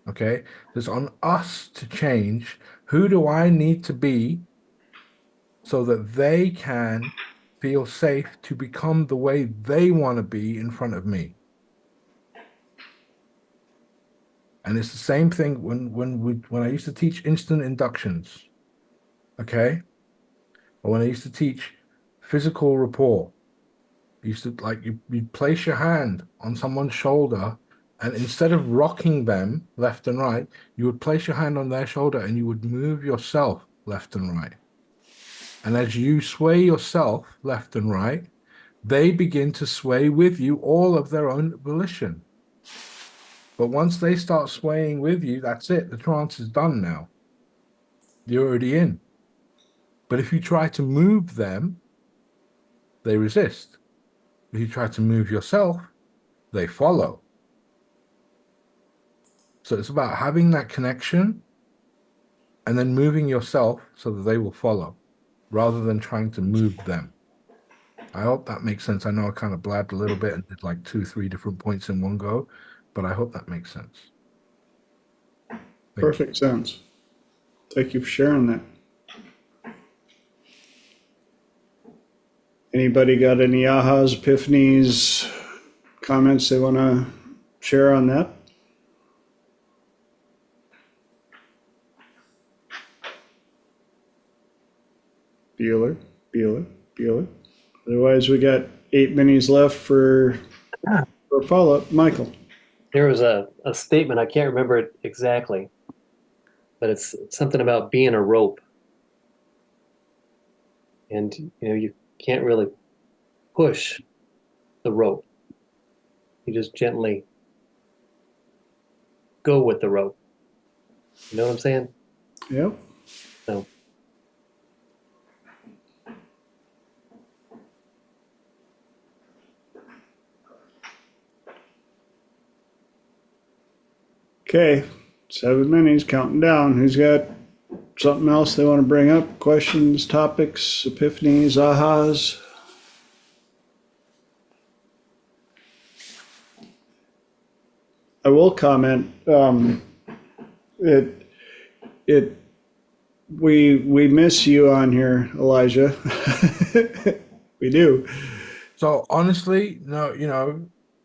F: Okay? It's on us to change. Who do I need to be so that they can feel safe to become the way they want to be in front of me? And it's the same thing when I used to teach instant inductions, okay? Or when I used to teach physical rapport. You used to you'd place your hand on someone's shoulder, and instead of rocking them left and right, you would place your hand on their shoulder and you would move yourself left and right. And as you sway yourself left and right, they begin to sway with you all of their own volition. But once they start swaying with you, that's it. The trance is done now. You're already in. But if you try to move them, they resist. If you try to move yourself, they follow. So it's about having that connection and then moving yourself so that they will follow rather than trying to move them. I hope that makes sense. I know I kind of blabbed a little bit and did like 2-3 different points in one go, but I hope that makes sense.
B: Perfect sense. Thank you for sharing that. Anybody got any ahas, epiphanies, comments they want to share on that? Bueller, Bueller, Bueller. Otherwise, we got 8 minis left for follow-up. Michael.
E: There was a statement, I can't remember it exactly, but it's something about being a rope. And you can't really push the rope. You just gently go with the rope. You know what I'm saying?
B: Yep.
E: So
B: Okay, 7 minis, counting down. Who's got something else they want to bring up? Questions, topics, epiphanies, ahas? I will comment. We miss you on here, Elijah. We do.
F: So honestly, no,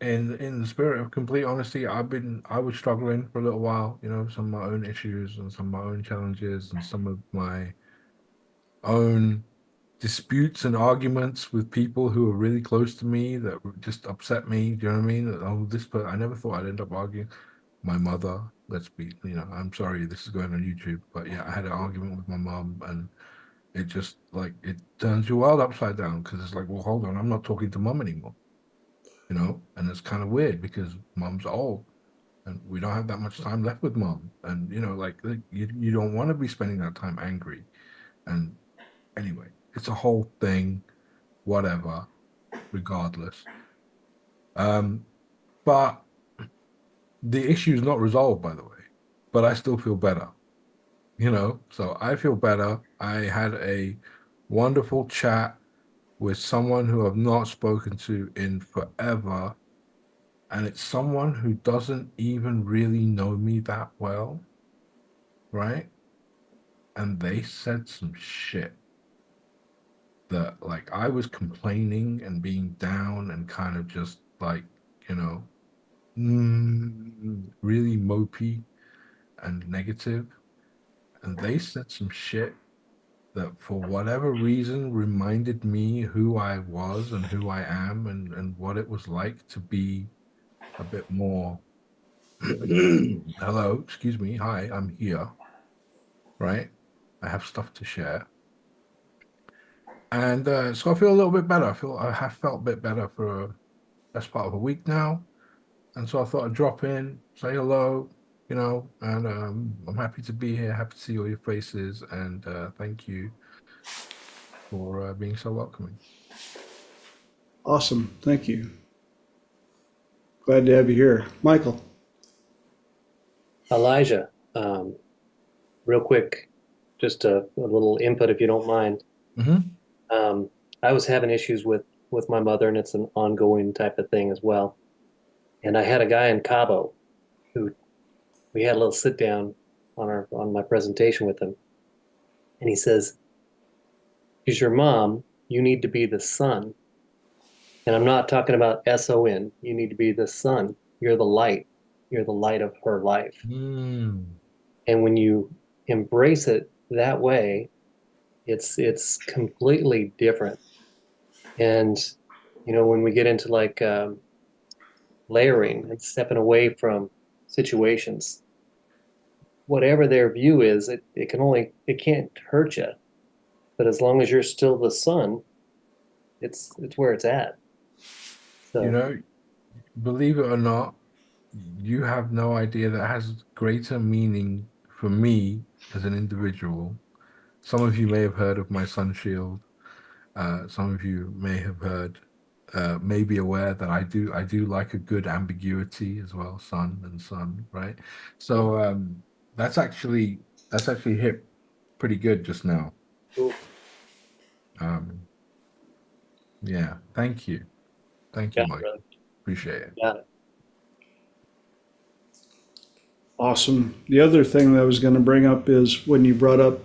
F: in the spirit of complete honesty, I was struggling for a little while, some of my own issues and some of my own challenges and some of my own disputes and arguments with people who were really close to me that just upset me. Do you know what I mean? I never thought I'd end up arguing. My mother, I'm sorry this is going on YouTube, but yeah, I had an argument with my mom and it just it turns your world upside down because it's like, well, hold on, I'm not talking to mom anymore, and it's kind of weird because mom's old and we don't have that much time left with mom. And, you don't want to be spending that time angry. And anyway, it's a whole thing, whatever, regardless. But the issue is not resolved, by the way, but I still feel better, so I feel better. I had a wonderful chat with someone who I've not spoken to in forever. And it's someone who doesn't even really know me that well, right? and they said some shit that, like, I was complaining and being down and kind of just like, you know, really mopey and negative. And they said some shit that, for whatever reason, reminded me who I was and who I am, and what it was like to be a bit more hello, excuse me, hi, I'm here, right? I have stuff to share. And so I feel a little bit better. I have felt a bit better for the best part of a week now. And so I thought I'd drop in, say hello, you know, and I'm happy to be here, happy to see all your faces, and thank you for being so welcoming.
B: Awesome. Thank you. Glad to have you here. Michael.
E: Elijah, real quick, just a little input if you don't mind. I was having issues with my mother, and it's an ongoing type of thing as well. And I had a guy in Cabo who we had a little sit down on my presentation with him, and he says, "Is your mom? You need to be the sun." And I'm not talking about SON. You need to be the sun. You're the light. You're the light of her life. And when you embrace it that way, it's completely different. And you know, when we get into like layering and stepping away from situations, whatever their view is, it can't hurt you. But as long as you're still the sun, it's where it's at. So,
F: You know, believe it or not, you have no idea that has greater meaning for me as an individual. Some of you may have heard of my sun shield. Some of you may have heard, may be aware that I do like a good ambiguity as well, sun and sun, right? So that's actually hit pretty good just now.
E: cool.
F: Yeah, thank you,
E: Yeah,
F: Mike.
E: brother.
F: Appreciate it.
E: Got it.
B: Awesome. The other thing that I was going to bring up is when you brought up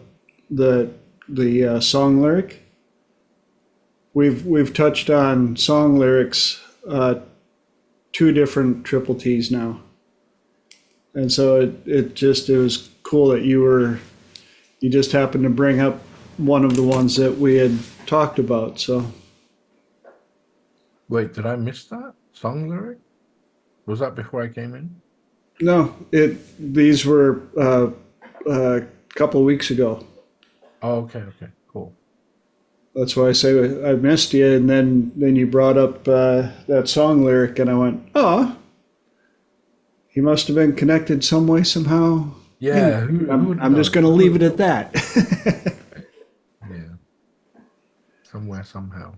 B: the song lyric. We've touched on song lyrics, two different triple T's now, and so it was cool that you just happened to bring up one of the ones that we had talked about. So
F: Wait, did I miss that song lyric? Was that before I came in?
B: no, these were a couple of weeks ago.
F: Oh, okay, cool.
B: That's why I say I missed you, and then you brought up that song lyric, and I went, oh, he must have been connected some way, somehow.
F: Yeah, who would
B: I'm just
F: know?
B: going to leave it at that.
F: Yeah, somewhere, somehow.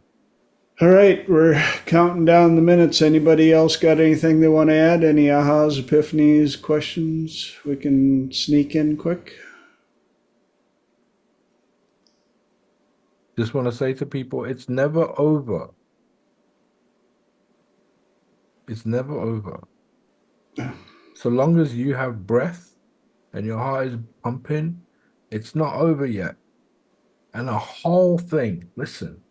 B: All right, we're counting down the minutes. Anybody else got anything they want to add? Any ahas, epiphanies, questions we can sneak in quick?
F: Just want to say to people, it's never over. It's never over. So long as you have breath and your heart is pumping, it's not over yet. And the whole thing, listen,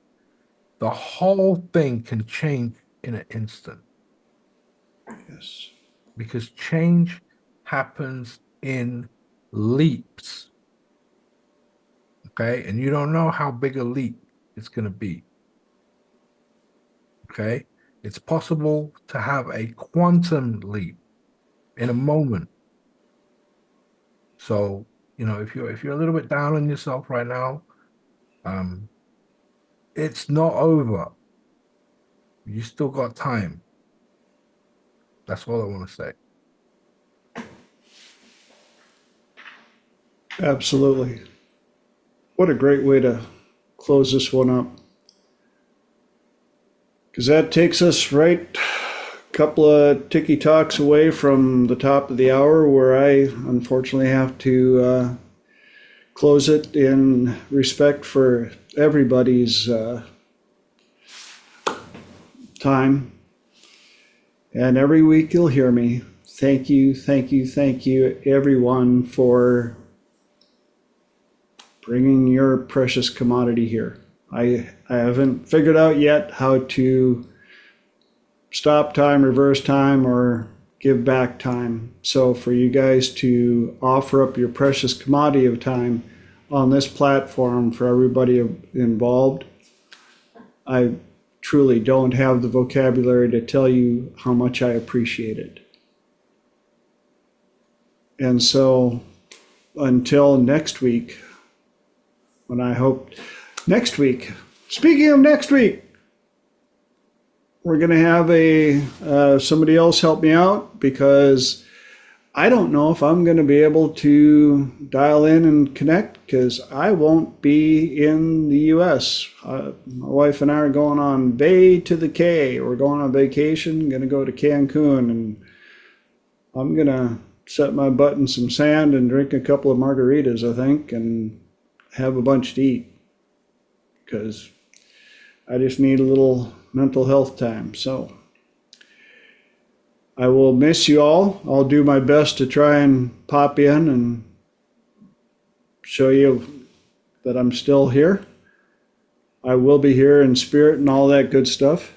F: the whole thing can change in an instant.
B: Yes.
F: Because change happens in leaps. Okay? And you don't know how big a leap it's going to be. Okay? It's possible to have a quantum leap in a moment. So, you know, if you're a little bit down on yourself right now, it's not over. You still got time. That's all I want to say.
B: Absolutely. What a great way to close this one up. Because that takes us right a couple of ticky talks away from the top of the hour, where I unfortunately have to close it in respect for everybody's time. And every week you'll hear me. Thank you, everyone, for bringing your precious commodity here. I haven't figured out yet how to stop time, reverse time, or give back time. So for you guys to offer up your precious commodity of time on this platform for everybody involved, I truly don't have the vocabulary to tell you how much I appreciate it. And so until next week, when I hope next week, speaking of next week, we're going to have somebody else help me out because I don't know if I'm going to be able to dial in and connect because I won't be in the US. My wife and I are going on Bay to the K. We're going on vacation, going to go to Cancun, and I'm going to set my butt in some sand and drink a couple of margaritas, I think, and have a bunch to eat because I just need a little mental health time. So I will miss you all. I'll do my best to try and pop in and show you that I'm still here. I will be here in spirit and all that good stuff.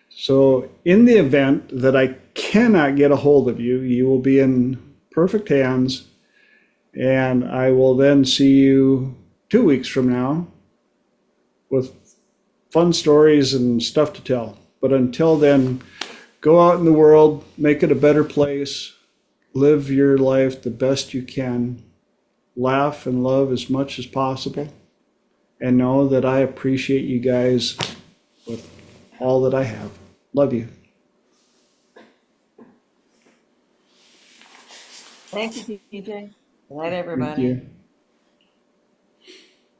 B: So in the event that I cannot get a hold of you, you will be in perfect hands, and I will then see you 2 weeks from now with fun stories and stuff to tell. But until then, go out in the world, make it a better place, live your life the best you can, laugh and love as much as possible, and know that I appreciate you guys with all that I have. Love you.
G: Thank you, TJ. Good night,
B: Thank
G: everybody.
B: you.